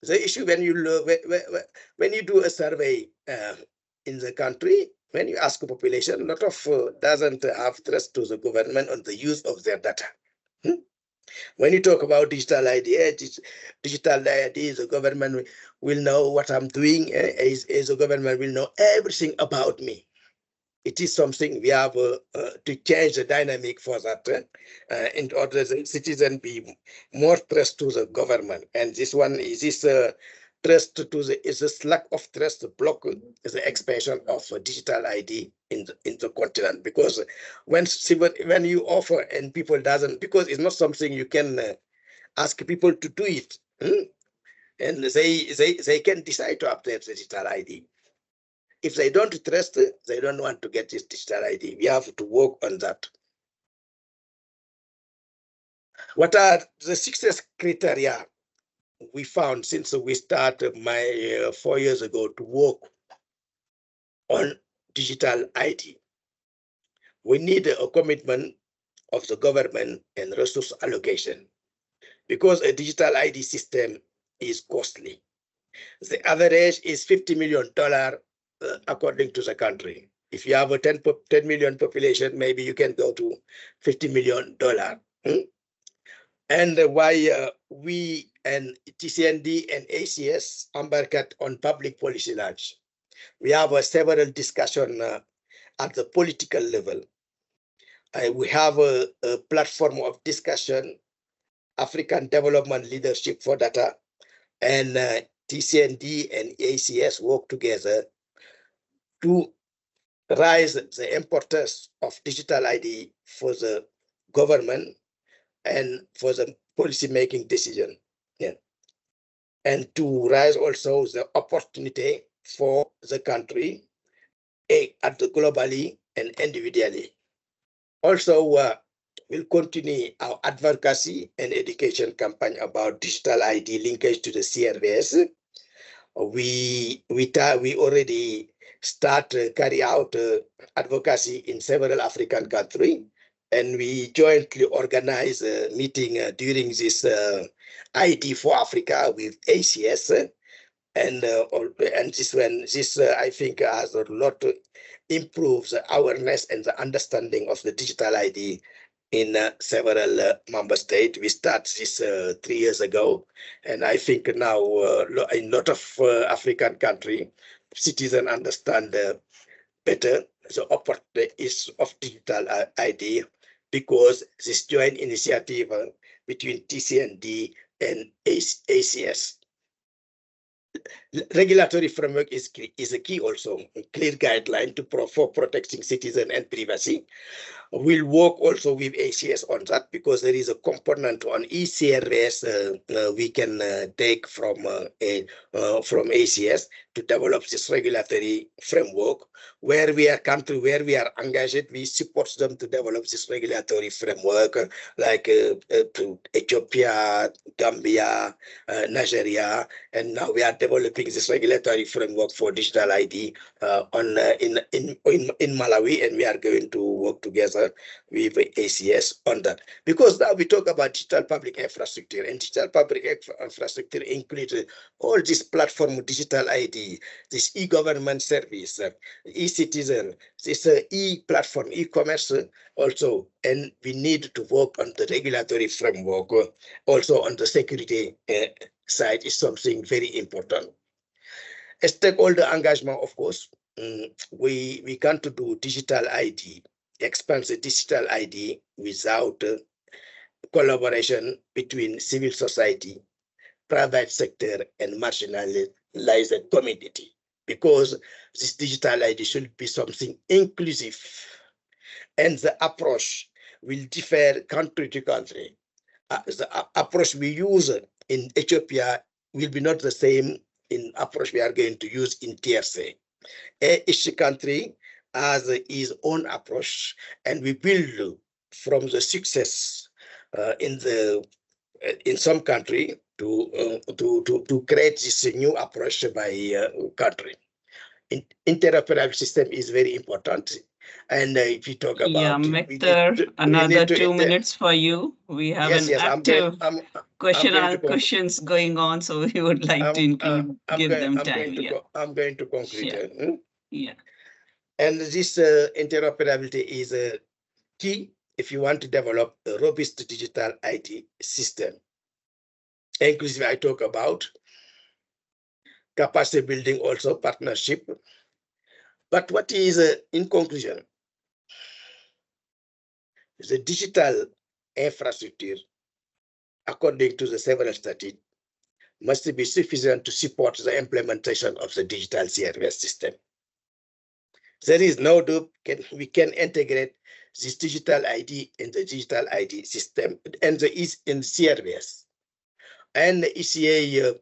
the issue when you do a survey in the country, when you ask a population, a lot of doesn't have trust to the government on the use of their data. When you talk about digital ID, the government will know what I'm doing. The government will know everything about me. It is something we have to change the dynamic for that in order the citizen be more trust to the government. And this one is this trust to this lack of trust block the expansion of digital ID in the continent. Because when you offer and people doesn't, because it's not something you can ask people to do it, and they can decide to update the digital ID. If they don't trust, they don't want to get this digital ID. We have to work on that. What are the success criteria we found since we started 4 years ago to work on digital ID? We need a commitment of the government and resource allocation, because a digital ID system is costly. The average is $50 million according to the country. If you have a 10 million population, maybe you can go to $50 million. And why we and TCND and ACS embarked on public policy launch. We have several discussions at the political level. We have a platform of discussion, African Development Leadership for Data, and TCND and ACS work together to raise the importance of digital ID for the government and for the policy-making decision. Yeah. And to raise also the opportunity for the country at the globally and individually. Also, we'll continue our advocacy and education campaign about digital ID linkage to the CRBS. We already start carry out advocacy in several African countries, and we jointly organize a meeting during this ID for Africa with ACS, and this I think has a lot to improve the awareness and the understanding of the digital ID in several member states. We started this 3 years ago, and I think now in a lot of African countries, citizens understand better the opportunities of digital ID, because this joint initiative between TCND and ACS. Regulatory framework is a key also, a clear guideline for protecting citizen and privacy. We'll work also with ACS on that because there is a component on ECRS we can take from ACS to develop this regulatory framework. Where we are engaged, we support them to develop this regulatory framework, like to Ethiopia, Gambia, Nigeria, and now we are developing this regulatory framework for digital ID in Malawi, and we are going to work together with ACS on that. Because now we talk about digital public infrastructure, and digital public infrastructure includes all this platform, digital ID, this e-government service, e-citizen, this e-platform, e-commerce also, and we need to work on the regulatory framework. Also on the security side is something very important. A stakeholder engagement, of course, we can't do digital ID, expand the digital ID without collaboration between civil society, private sector, and marginalized community, because this digital ID should be something inclusive, and the approach will differ country to country. The approach we use in Ethiopia will be not the same in approach we are going to use in TRC. Each country has its own approach, and we build from the success in some country to create this new approach by country. Interoperable system is very important. And if you talk about, yeah, Mektar, another 2 minutes for you. We have an active questions going on, so we would like to include, give them time. I'm going to conclude. Sure. Yeah. And this interoperability is key if you want to develop a robust digital ID system. Inclusive, I talk about capacity building, also partnership. But what is, in conclusion, the digital infrastructure, according to the several studies, must be sufficient to support the implementation of the digital CRS system. There is no doubt we can integrate this digital ID in the digital ID system and in CRS. And the ECA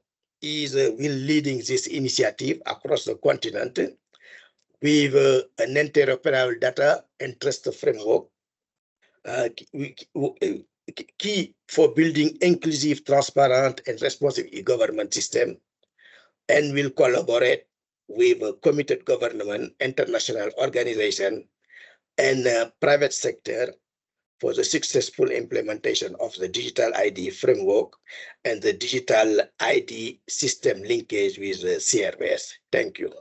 will leading this initiative across the continent with an interoperable data and trust framework, key for building inclusive, transparent, and responsive e-government system, and will collaborate with a committed government, international organization, and private sector for the successful implementation of the digital ID framework and the digital ID system linkage with the CRS. Thank you.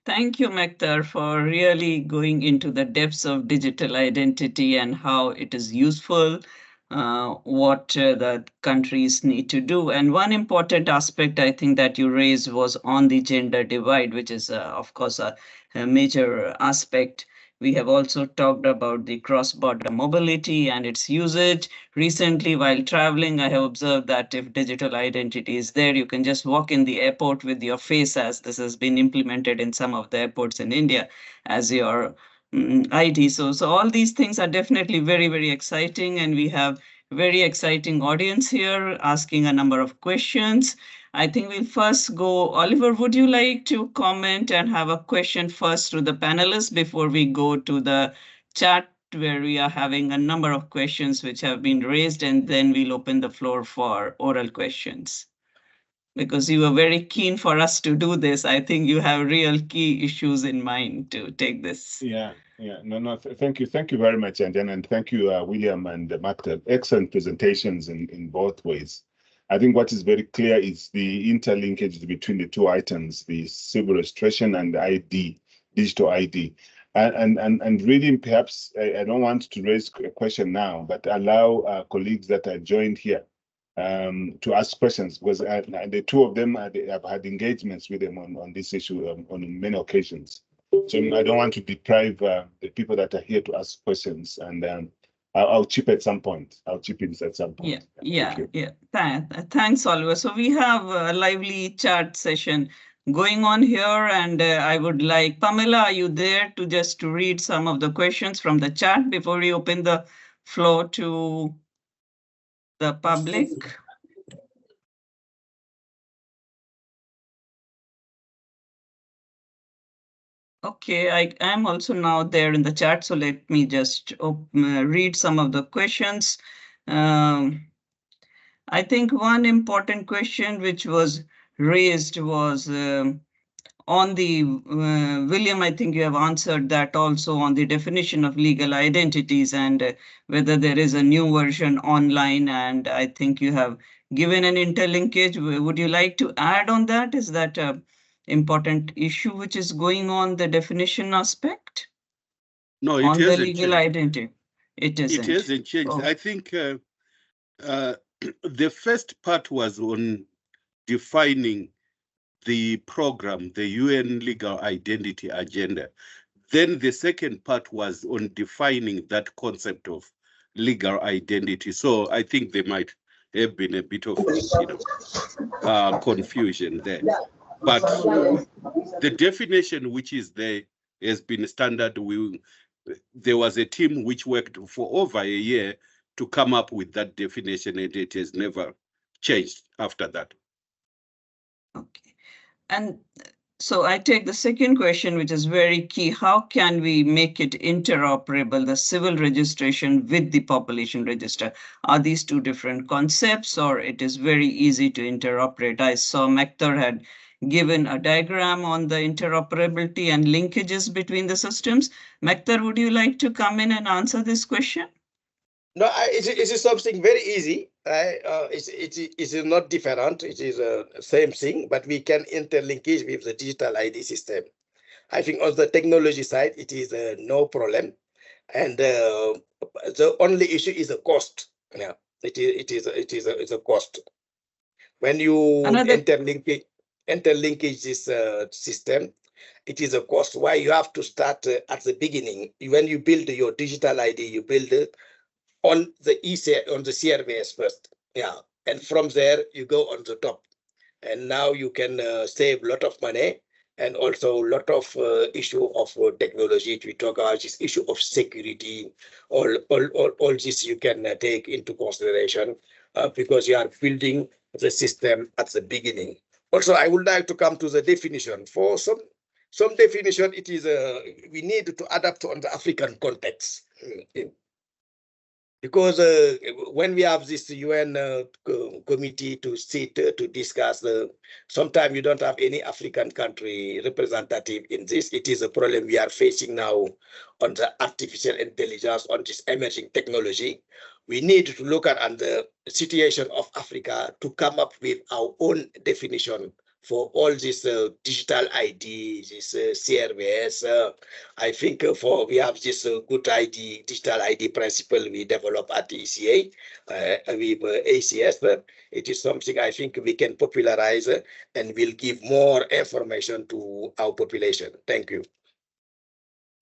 Thank you, Mektar, for really going into the depths of digital identity and how it is useful, what the countries need to do. And one important aspect I think that you raised was on the gender divide, which is, of course, a major aspect. We have also talked about the cross-border mobility and its usage. Recently, while traveling, I have observed that if digital identity is there, you can just walk in the airport with your face, as this has been implemented in some of the airports in India, as your ID. So all these things are definitely very, very exciting, and we have very exciting audience here asking a number of questions. I think we'll first go, Oliver, would you like to comment and have a question first to the panelists before we go to the chat, where we are having a number of questions which have been raised, and then we'll open the floor for oral questions. Because you were very keen for us to do this. I think you have real key issues in mind to take this. Yeah. No, thank you. Thank you very much, Anjan, and thank you, William and Martha. Excellent presentations in both ways. I think what is very clear is the interlinkage between the two items, the civil registration and ID, digital ID. And really, perhaps, I don't want to raise a question now, but allow colleagues that are joined here to ask questions, because the two of them have had engagements with them on this issue on many occasions. So I don't want to deprive the people that are here to ask questions. And I'll chip at some point. I'll chip in at some point. Thanks, Oliver. So we have a lively chat session going on here, and I would like, Pamela, are you there to just to read some of the questions from the chat before we open the floor to the public? Okay, I am also now there in the chat, so let me just read some of the questions. I think one important question which was raised was on the, William, I think you have answered that also on the definition of legal identities and whether there is a new version online, and I think you have given an interlinkage. Would you like to add on that? Is that an important issue which is going on the definition aspect? No, it on the hasn't legal changed. identity? It isn't. It hasn't changed. Oh. I think the first part was on defining the program, the UN legal identity agenda. Then the second part was on defining that concept of legal identity. So I think there might have been a bit of, confusion there. But the definition which is there has been standard. There was a team which worked for over a year to come up with that definition, and it has never changed after that. Okay. And so I take the second question, which is very key. How can we make it interoperable, the civil registration with the population register? Are these two different concepts, or it is very easy to interoperate? I saw Mektar had given a diagram on the interoperability and linkages between the systems. Mektar, would you like to come in and answer this question? No, it is something very easy. It is not different. It is the same thing, but we can interlink it with the digital ID system. I think on the technology side, it is no problem. And the only issue is the cost. Yeah, it's a cost. When you interlink this system, it is a cost. Why you have to start at the beginning. When you build your digital ID, you build it on the CRVS first. Yeah, and from there you go on the top. And now you can save a lot of money and also a lot of issue of technology. We talk about this issue of security. All this you can take into consideration because you are building the system at the beginning. Also, I would like to come to the definition. For some definition, it is we need to adapt on the African context. Because when we have this UN committee to sit to discuss, sometimes you don't have any African country representative in this. It is a problem we are facing now on the artificial intelligence, on this emerging technology. We need to look at the situation of Africa to come up with our own definition for all this digital ID, this CRVS. I think we have this good digital ID principle we develop at the ECA with ACS. It is something I think we can popularize and will give more information to our population. Thank you.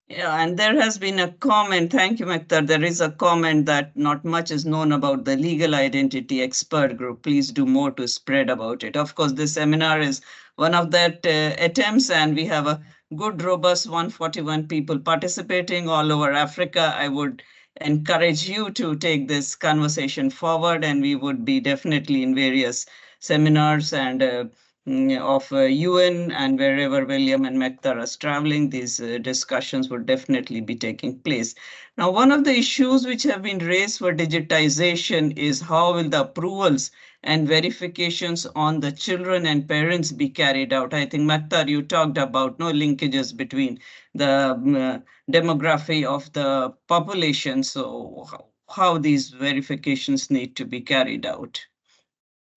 Yeah, and there has been a comment. Thank you, Mektar. There is a comment that not much is known about the legal identity expert group. Please do more to spread about it. Of course, this seminar is one of that attempts, and we have a good, robust 141 people participating all over Africa. I would encourage you to take this conversation forward, and we would be definitely in various seminars and of UN, and wherever William and Mektar are traveling, these discussions will definitely be taking place. Now, one of the issues which have been raised for digitization is how will the approvals and verifications on the children and parents be carried out? I think, Mektar, you talked about no linkages between the demography of the population. So how these verifications need to be carried out?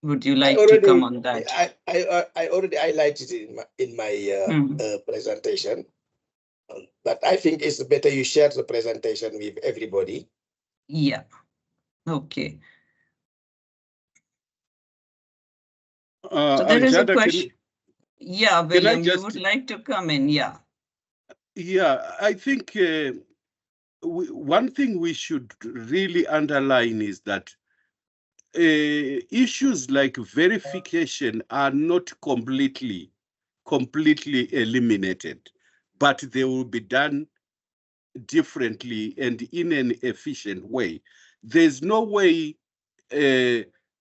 Would you like to come on that? I already highlighted it in my presentation, but I think it's better you share the presentation with everybody. Yeah. Okay. So there is a question. Yeah, William, you would like to come in? Yeah. Yeah, I think one thing we should really underline is that issues like verification are not completely eliminated, but they will be done differently and in an efficient way. There's no way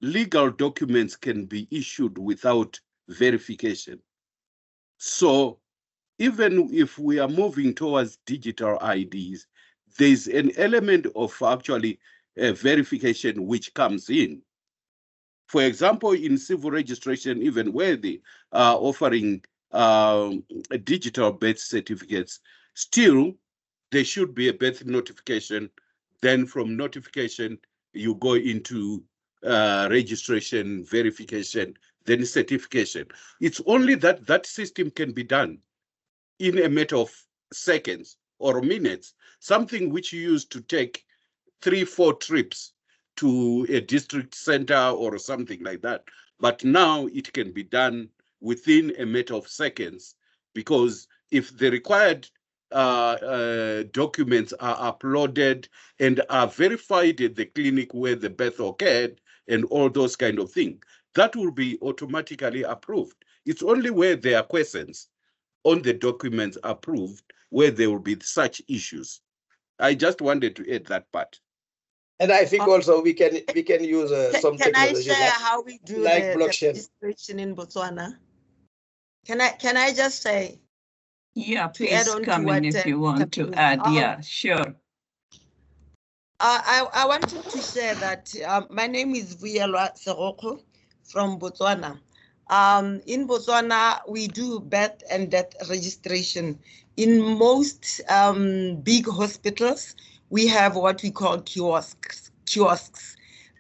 legal documents can be issued without verification. So even if we are moving towards digital IDs, there's an element of actually verification which comes in. For example, in civil registration, even where they are offering digital birth certificates, still there should be a birth notification. Then from notification, you go into registration, verification, then certification. It's only that that system can be done in a matter of seconds or minutes, something which you used to take 3-4 trips to a district center or something like that. But now it can be done within a matter of seconds, because if the required documents are uploaded and are verified at the clinic where the birth occurred and all those kind of things, that will be automatically approved. It's only where there are questions on the documents approved where there will be such issues. I just wanted to add that part. And I think also we can use some Can I technology share how we do like the blockchain. registration in Botswana? Can I just say? Yeah, To add please on to come in what, if you want to add. Yeah, sure. I wanted to share that my name is Vuyelwa Seroko from Botswana. In Botswana, we do birth and death registration. In most big hospitals, we have what we call kiosks.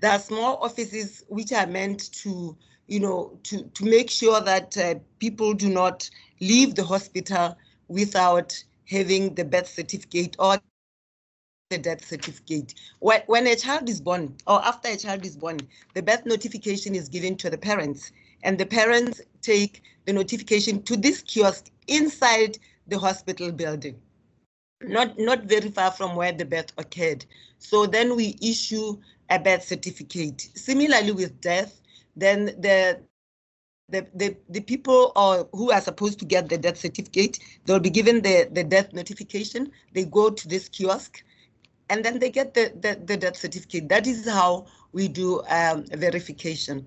There are small offices which are meant to, to make sure that people do not leave the hospital without having the birth certificate or the death certificate. When a child is born or after a child is born, the birth notification is given to the parents, and the parents take the notification to this kiosk inside the hospital building, not very far from where the birth occurred. So then we issue a birth certificate. Similarly with death, then the people who are supposed to get the death certificate, they'll be given the death notification. They go to this kiosk, and then they get the death certificate. That is how we do verification.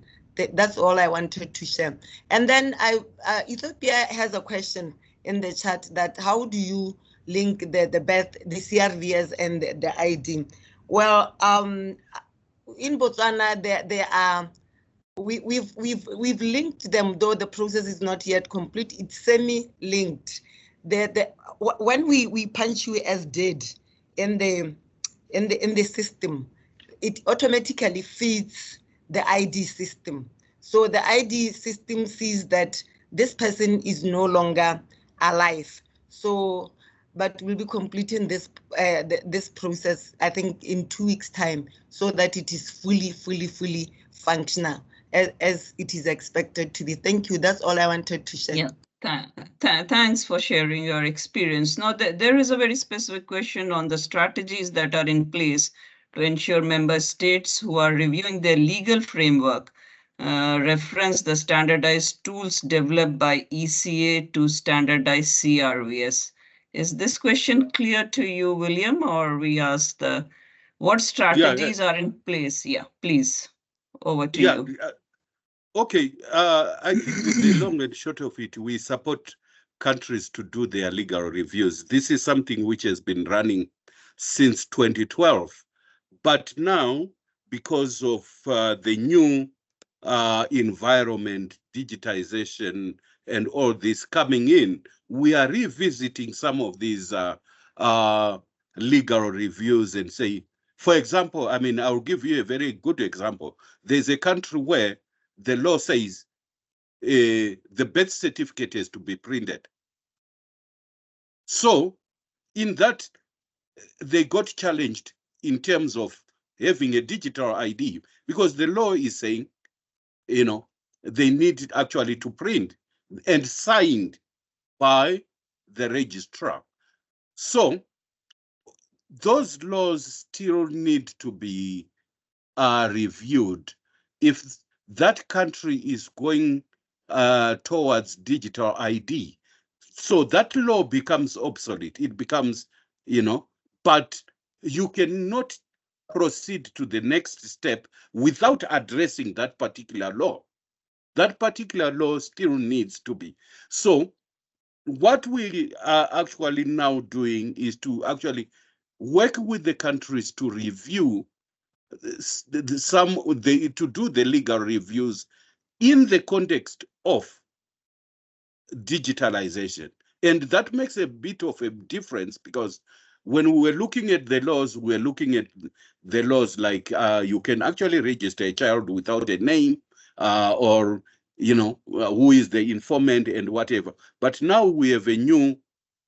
That's all I wanted to share. And then Ethiopia has a question in the chat that how do you link the birth, the CRVS and the ID? Well, in Botswana, there are, we've linked them, though the process is not yet complete. It's semi-linked. When we punch you as dead in the system, it automatically feeds the ID system. So the ID system sees that this person is no longer alive. So, but we'll be completing this this process, I think, in 2 weeks' time, so that it is fully functional as it is expected to be. Thank you. That's all I wanted to share. Yeah. Thanks for sharing your experience. Now, there is a very specific question on the strategies that are in place to ensure member states who are reviewing their legal framework reference the standardized tools developed by ECA to standardize CRVS. Is this question clear to you, William, or we ask what strategies are in place? Yeah, please, over to you. Okay, I think the long and short of it, we support countries to do their legal reviews. This is something which has been running since 2012. But now, because of the new environment, digitization, and all this coming in, we are revisiting some of these legal reviews and say, for example, I mean, I'll give you a very good example. There's a country where the law says the birth certificate is to be printed. So in that, they got challenged in terms of having a digital ID, because the law is saying, they need actually to print and signed by the registrar. So those laws still need to be reviewed. If that country is going towards digital ID, so that law becomes obsolete. It becomes, but you cannot proceed to the next step without addressing that particular law. That particular law still needs to be. So what we are actually now doing is to actually work with the countries to review to do the legal reviews in the context of digitalization. And that makes a bit of a difference, because when we were looking at the laws, we're looking at the laws like you can actually register a child without a name, or who is the informant and whatever. But now we have a new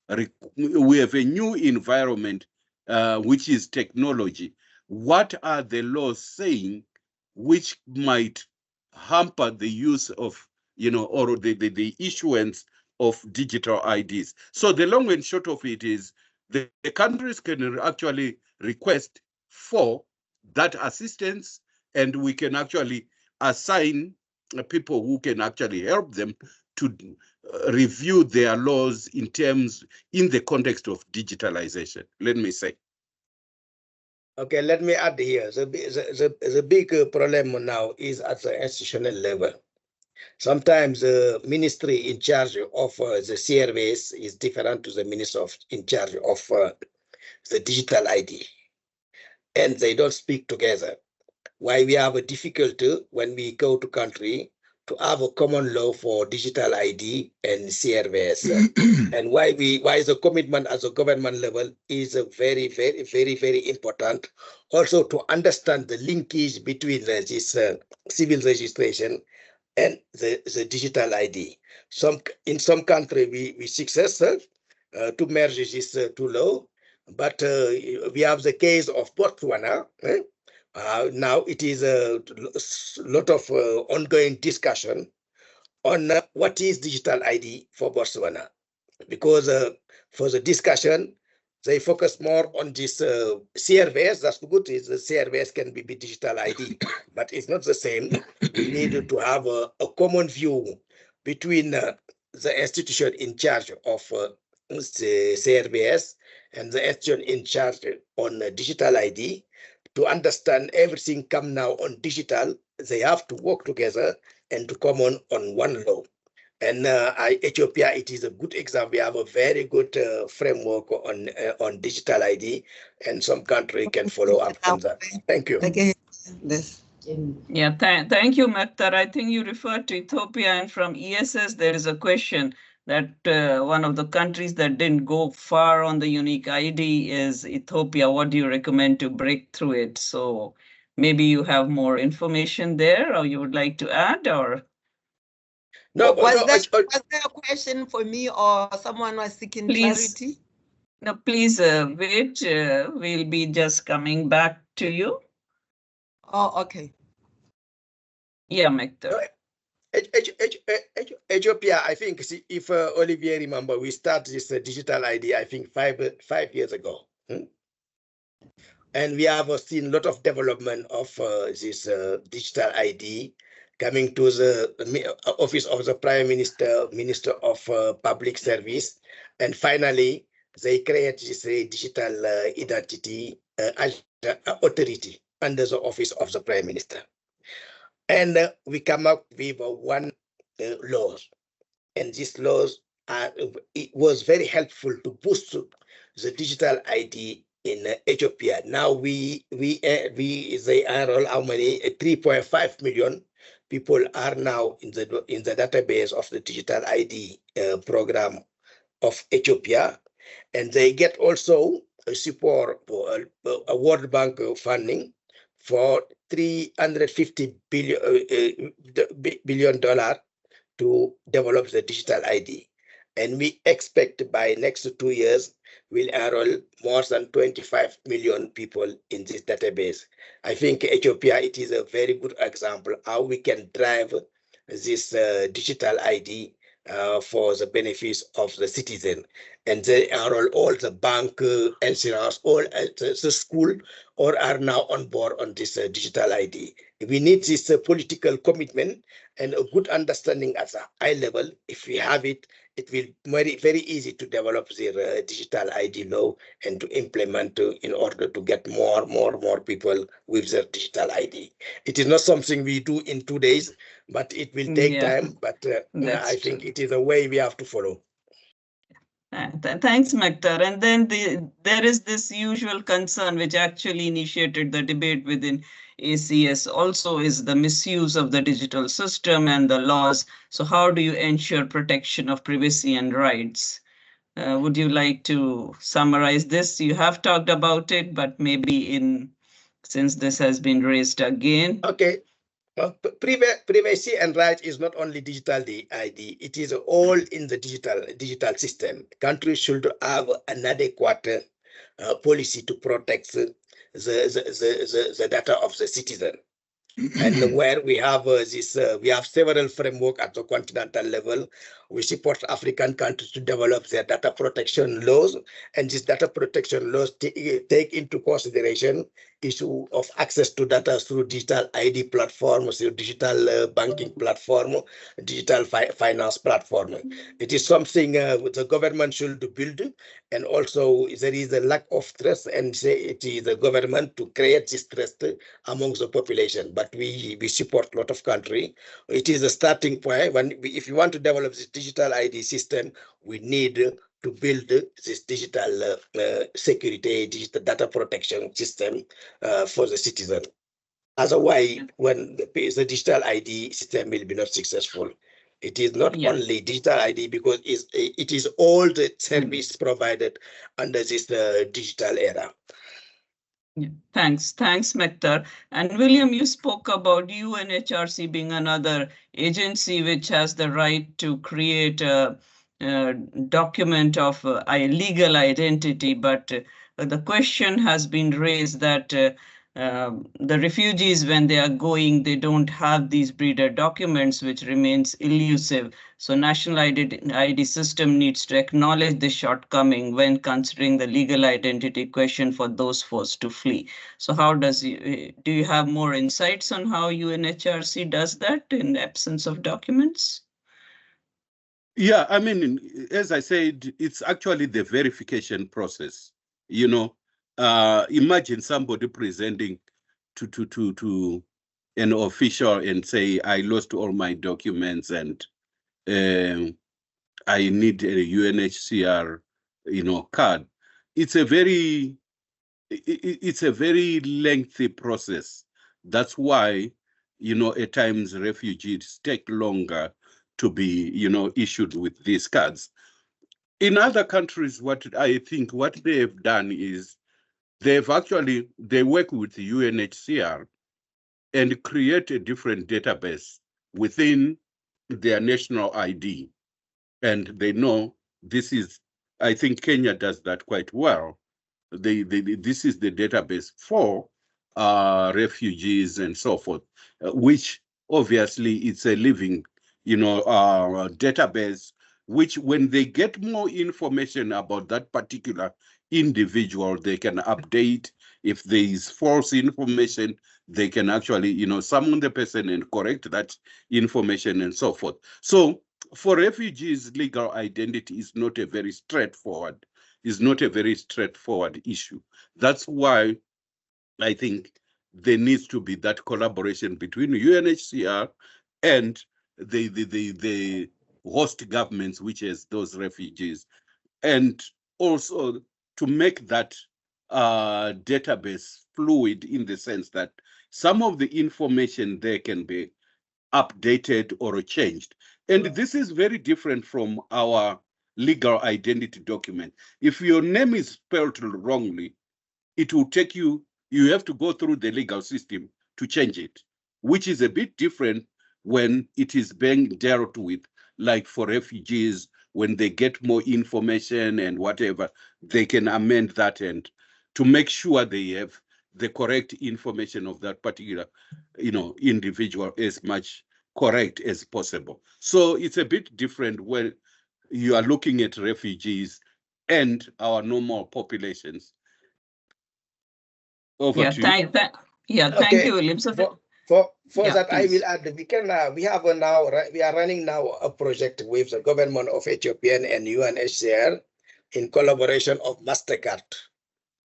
environment, which is technology. What are the laws saying which might hamper the use of, or the issuance of digital IDs? So the long and short of it is the countries can actually request for that assistance, and we can actually assign people who can actually help them to review their laws in the context of digitalization, let me say. Okay, let me add here. The big problem now is at the institutional level. Sometimes the ministry in charge of the CRVs is different to the minister in charge of the digital ID, and they don't speak together. Why we have a difficulty when we go to country to have a common law for digital ID and CRVs, and why the commitment at the government level is a very, very, very, very important. Also to understand the linkage between this civil registration and the digital ID. In some country we successful to merge these two laws, but we have the case of Botswana. Now it is a lot of ongoing discussion on what is digital ID for Botswana, because for the discussion, they focus more on this CRVs. That's good. The CRVs can be digital ID, but it's not the same. We need to have a common view between the institution in charge of the CRVs and the institution in charge on digital ID. To understand everything come now on digital, they have to work together and to come on one law. And Ethiopia, it is a good example. We have a very good framework on digital ID, and some country can follow up on that. Thank you. Yeah, thank you, Maktar. I think you referred to Ethiopia, and from ESS, there is a question that one of the countries that didn't go far on the unique ID is Ethiopia. What do you recommend to break through it? So maybe you have more information there, or you would like to add, or? No, was there a question for me, or someone was seeking clarity? No, please wait. We'll be just coming back to you. Oh, okay. Yeah, Maktar. Ethiopia, I think, if Olivier remember, we started this digital ID, I think, five years ago. And we have seen a lot of development of this digital ID coming to the office of the Prime Minister, Minister of Public Service. And finally, they create this digital identity authority under the office of the Prime Minister. And we come up with one laws. And these laws, it was very helpful to boost the digital ID in Ethiopia. Now they enroll how many? 3.5 million people are now in the database of the digital ID program of Ethiopia, and they get also a support for a World Bank funding for $350 billion to develop the digital ID. And we expect by next 2 years, we'll enroll more than 25 million people in this database. I think Ethiopia, it is a very good example how we can drive this digital ID for the benefits of the citizen. And they are all the bank, insurance, all the school, or are now on board on this digital ID. We need this political commitment and a good understanding at a high level. If we have it, it will be very, very easy to develop their digital ID law and to implement in order to get more people with their digital ID. It is not something we do in 2 days, but it will take time. But I think it is a way we have to follow. Thanks, Maktar. And then there is this usual concern which actually initiated the debate within ACS also is the misuse of the digital system and the laws. So how do you ensure protection of privacy and rights? Would you like to summarize this? You have talked about it, but maybe since this has been raised again. Okay. Privacy and rights is not only digital ID, it is all in the digital system. Countries should have an adequate policy to protect the data of the citizen. And where we have we have several frameworks at the continental level. We support African countries to develop their data protection laws, and these data protection laws take into consideration issue of access to data through digital ID platforms, through digital banking platform, digital finance platform. It is something the government should build, and also there is a lack of trust, and say it is the government to create this trust amongst the population. But we support a lot of countries. It is a starting point. If you want to develop this digital ID system, we need to build this digital security, digital data protection system for the citizen. Otherwise, when the digital ID system will be not successful. It is not only digital ID because it is all the service provided under this digital era. Yeah. Thanks, Maktar. And William, you spoke about UNHRC being another agency which has the right to create a document of a legal identity, but the question has been raised that the refugees, when they are going, they don't have these breeder documents, which remains elusive. So national ID system needs to acknowledge the shortcoming when considering the legal identity question for those forced to flee. So how do you have more insights on how UNHRC does that in absence of documents? Yeah, I mean, as I said, it's actually the verification process. You know, imagine somebody presenting to an official and say, I lost all my documents and I need a UNHCR, card. It's a very lengthy process. That's why, at times refugees take longer to be, issued with these cards. In other countries, what I think what they have done is they work with the UNHCR and create a different database within their national ID. And they know this is, I think Kenya does that quite well. This is the database for refugees and so forth, which obviously it's a living, database, which when they get more information about that particular individual, they can update. If there is false information, they can actually, summon the person and correct that information and so forth. So for refugees, legal identity is not a very straightforward issue. That's why I think there needs to be that collaboration between UNHCR and the host governments, which is those refugees, and also to make that database fluid in the sense that some of the information there can be updated or changed. And this is very different from our legal identity document. If your name is spelled wrongly, it will take you have to go through the legal system to change it, which is a bit different when it is being dealt with, like for refugees, when they get more information and whatever, they can amend that and to make sure they have the correct information of that particular, individual as much correct as possible. So it's a bit different when you are looking at refugees and our normal populations. Over to you. Thank you, William. So, For yeah, that, I will please. add, we can, we have now, we are running now a project with the government of Ethiopia and UNHCR in collaboration of MasterCard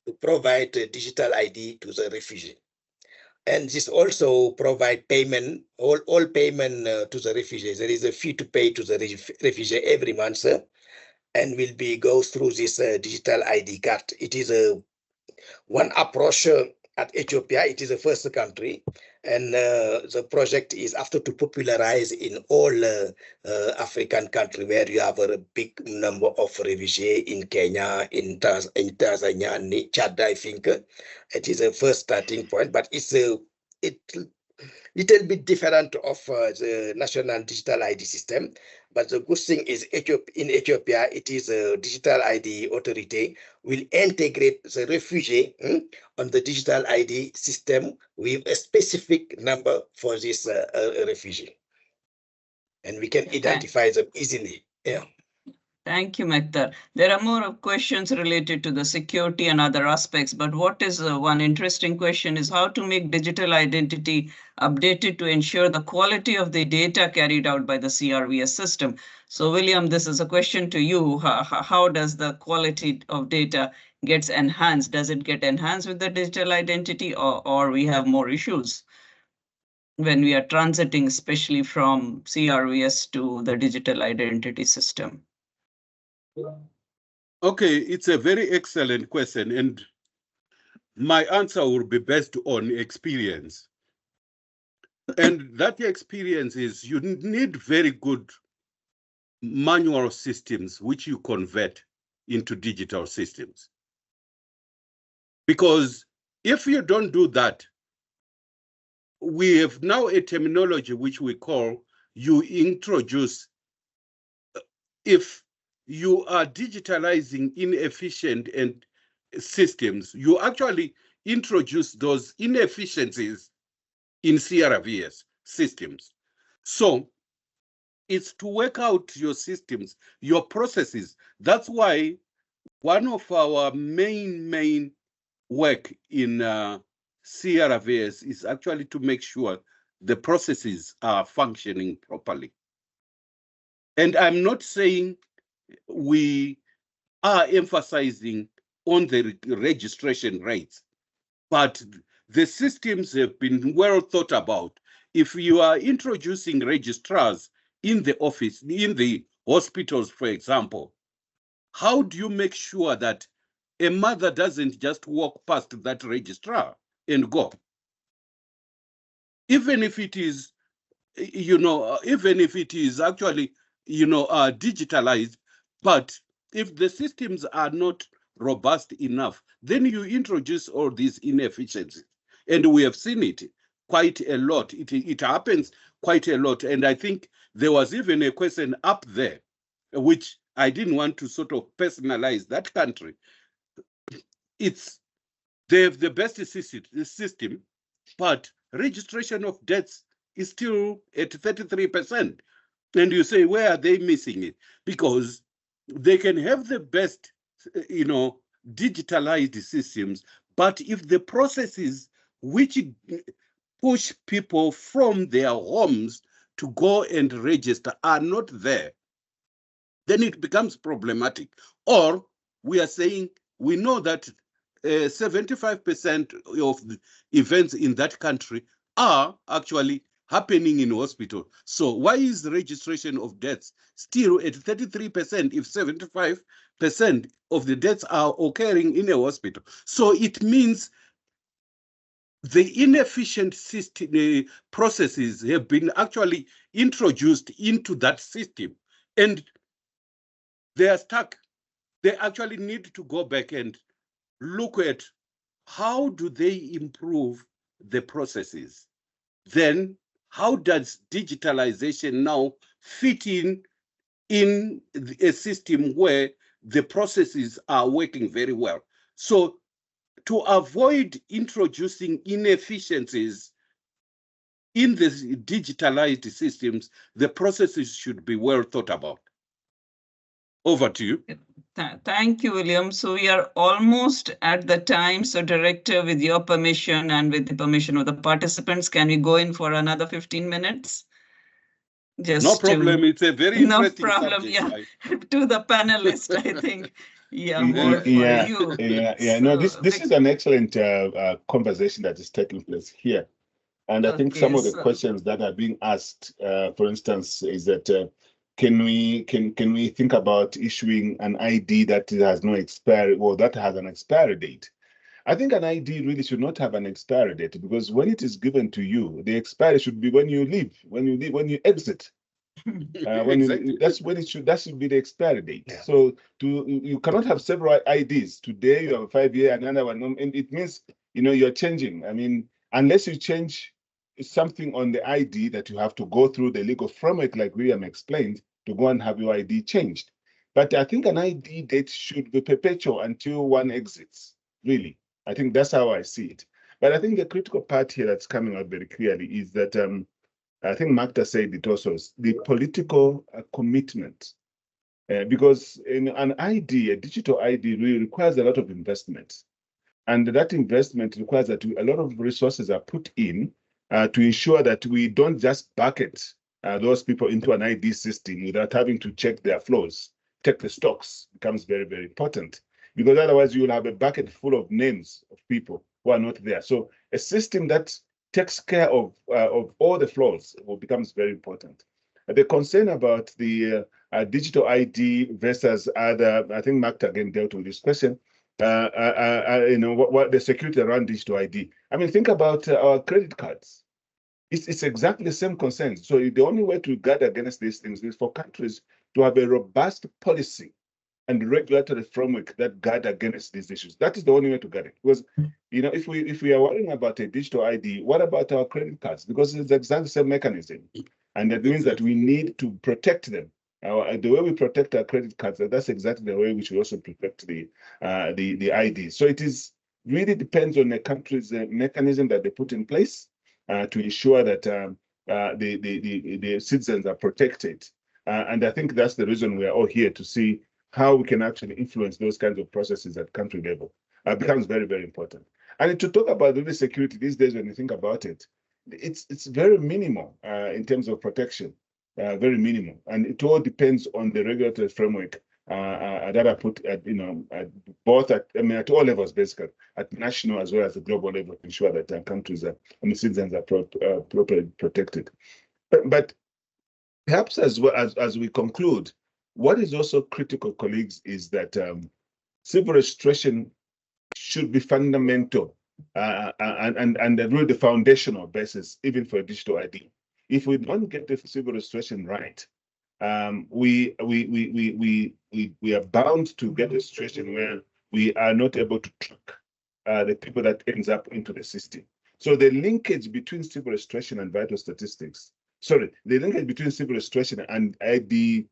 to provide a digital ID to the refugee. And this also provide payment, all payment to the refugees. There is a fee to pay to the refugee every month, and will be go through this digital ID card. It is a one approach at Ethiopia. It is the first country, and the project is after to popularize in all African country where you have a big number of refugees in Kenya, in Tanzania, and Chad. I think it is a first starting point, but it's a little bit different of the national digital ID system. But the good thing is in Ethiopia, it is a digital ID authority will integrate the refugee on the digital ID system with a specific number for this refugee. And we can identify them easily. Yeah. Thank you, Mektar. There are more questions related to the security and other aspects, but what is one interesting question is how to make digital identity updated to ensure the quality of the data carried out by the CRVS system. So, William, this is a question to you. How does the quality of data gets enhanced? Does it get enhanced with the digital identity, or we have more issues when we are transiting, especially from CRVS to the digital identity system? Okay, it's a very excellent question, and my answer will be based on experience. And that experience is you need very good manual systems which you convert into digital systems. Because if you don't do that, we have now a terminology which we call you introduce, if you are digitalizing inefficient and systems, you actually introduce those inefficiencies in CRVS systems. So it's to work out your systems, your processes. That's why one of our main work in CRVS is actually to make sure the processes are functioning properly. And I'm not saying we are emphasizing on the registration rates, but the systems have been well thought about. If you are introducing registrars in the office, in the hospitals, for example, how do you make sure that a mother doesn't just walk past that registrar and go? Even if it is, even if it is actually, digitalized, but if the systems are not robust enough, then you introduce all these inefficiencies. And we have seen it quite a lot. It happens quite a lot. And I think there was even a question up there, which I didn't want to sort of personalize that country. They have the best system, but registration of deaths is still at 33%. And you say, where are they missing it? Because they can have the best, digitalized systems, but if the processes which push people from their homes to go and register are not there, then it becomes problematic. Or we are saying, we know that 75% of the events in that country are actually happening in hospital. So why is the registration of deaths still at 33% if 75% of the deaths are occurring in a hospital? So it means the inefficient system, processes have been actually introduced into that system, and they are stuck. They actually need to go back and look at how do they improve the processes. Then how does digitalization now fit in a system where the processes are working very well? So to avoid introducing inefficiencies in the digitalized systems, the processes should be well thought about. Over to you. Thank you, William. So we are almost at the time. So Director, with your permission and with the permission of the participants, can we go in for another 15 minutes? Just no problem. It's a very interesting problem, subject. Yeah. To the panelists, I think. Yeah, more for you. Yeah. No, this is an excellent conversation that is taking place here. And I think some of the questions that are being asked, for instance, is that can we think about issuing an ID that has no expiry or that has an expiry date? I think an ID really should not have an expiry date, because when it is given to you, the expiry should be when you leave, when you exit. Exactly. That should be the expiry date. Yeah. So you cannot have several IDs. Today you have a 5-year and another one, and it means you're changing. I mean, unless you change something on the ID, that you have to go through the legal framework, like William explained, to go and have your ID changed. But I think an ID date should be perpetual until one exits. Really, I think that's how I see it. But I think the critical part here that's coming out very clearly is that I think Magda said it also, the political commitment. Because in an ID, a digital ID really requires a lot of investment. And that investment requires that a lot of resources are put in to ensure that we don't just bucket those people into an ID system without having to check their flows. Check the stocks becomes very, very important, because otherwise you will have a bucket full of names of people who are not there. So a system that takes care of all the flows becomes very important. The concern about the digital ID versus other, I think Magda again dealt with this question. What the security around digital ID. I mean, think about our credit cards. It's exactly the same concern. So the only way to guard against these things is for countries to have a robust policy and regulatory framework that guard against these issues. That is the only way to guard it. Because if we are worrying about a digital ID, what about our credit cards? Because it's exactly the same mechanism, and that means that we need to protect them. The way we protect our credit cards, that's exactly the way we should also protect the ID. So it is really depends on the country's mechanism that they put in place to ensure that the citizens are protected. And I think that's the reason we are all here, to see how we can actually influence those kinds of processes at country level. Becomes very, very important. And to talk about the security these days, when you think about it, it's very minimal in terms of protection. Very minimal, and it all depends on the regulatory framework that are put at both at all levels, basically at national as well as the global level, to ensure that countries and the citizens are properly protected. But perhaps as we conclude, what is also critical, colleagues, is that civil registration should be fundamental and really the foundational basis, even for a digital ID. If we don't get the civil registration right, we are bound to get a situation where we are not able to track the people that ends up into the system. So the linkage between civil registration and vital statistics, the linkage between civil registration and ID,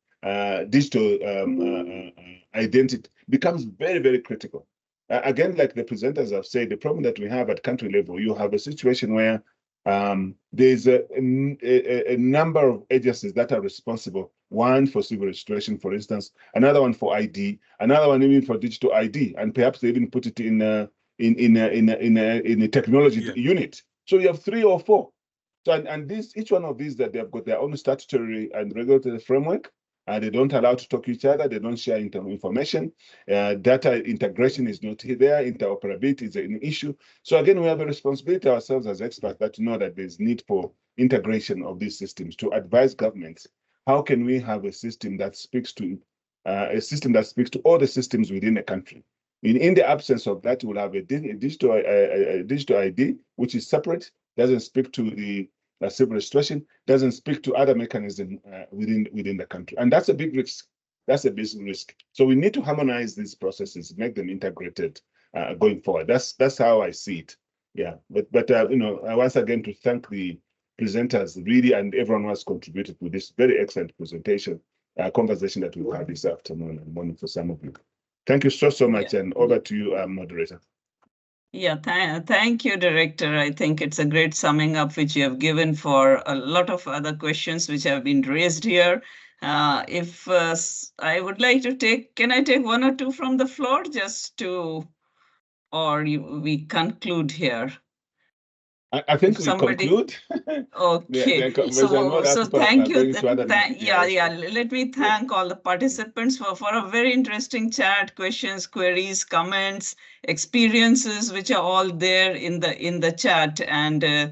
digital identity, becomes very, very critical. Again, like the presenters have said, the problem that we have at country level, you have a situation where there's a number of agencies that are responsible. One for civil registration, for instance, another one for ID, another one even for digital ID, and perhaps they even put it in a technology unit. So you have 3 or 4. So and each one of these, that they have got their own statutory and regulatory framework. They don't allow to talk to each other. They don't share information. Data integration is not there. Interoperability is an issue. So again, we have a responsibility ourselves as experts that to know that there's need for integration of these systems, to advise governments. How can we have a system that speaks to all the systems within a country? In the absence of that, we'll have a digital ID, which is separate, doesn't speak to the civil registration, doesn't speak to other mechanisms within the country. And that's a big risk. That's a big risk. So we need to harmonize these processes, make them integrated going forward. That's how I see it. Yeah. But once again, to thank the presenters, really, and everyone who has contributed to this very excellent presentation, conversation that we've had this afternoon and morning for some of you. Thank you so much, and over to you, moderator. Yeah, thank you, Director. I think it's a great summing up which you have given for a lot of other questions which have been raised here. If I would like to take, can I take one or two from the floor just to, or we conclude here? I think If we somebody, conclude. okay, so thank you. Yeah, let me thank all the participants for a very interesting chat, questions, queries, comments, experiences, which are all there in the chat, and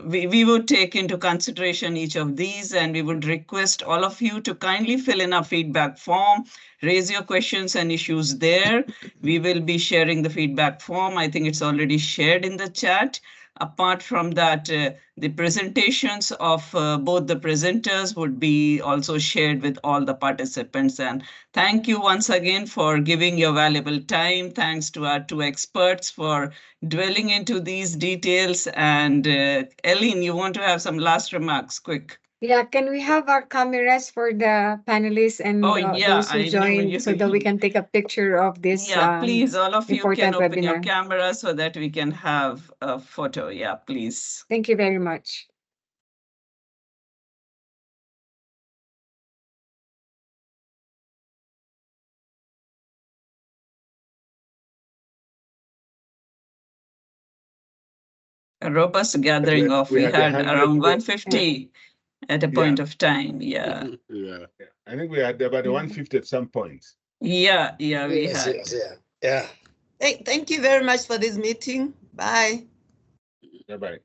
we would take into consideration each of these, and we would request all of you to kindly fill in our feedback form, raise your questions and issues there. We will be sharing the feedback form. I think it's already shared in the chat. Apart from that, the presentations of both the presenters would be also shared with all the participants. And thank you once again for giving your valuable time. Thanks to our two experts for dwelling into these details. And Eileen, you want to have some last remarks, quick? Yeah, can we have our cameras for the panelists and those who joined so that we can take a picture of this? Yeah, please, all of you can open webinar. your camera so that we can have a photo. Yeah, please. Thank you very much. A robust gathering we had around 150 at a point of time. Yeah. Yeah. I think we had about 150 at some point. Yeah, we had. Yeah. Thank you very much for this meeting. Bye. Bye-bye.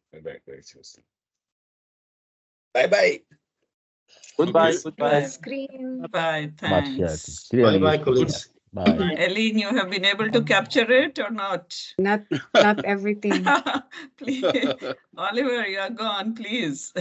Bye-bye. Goodbye. Screen. Bye. Thanks. Bye-bye, colleagues. Bye. Eileen, you have been able to capture it or not? Not everything. Please, Oliver, you are gone, please.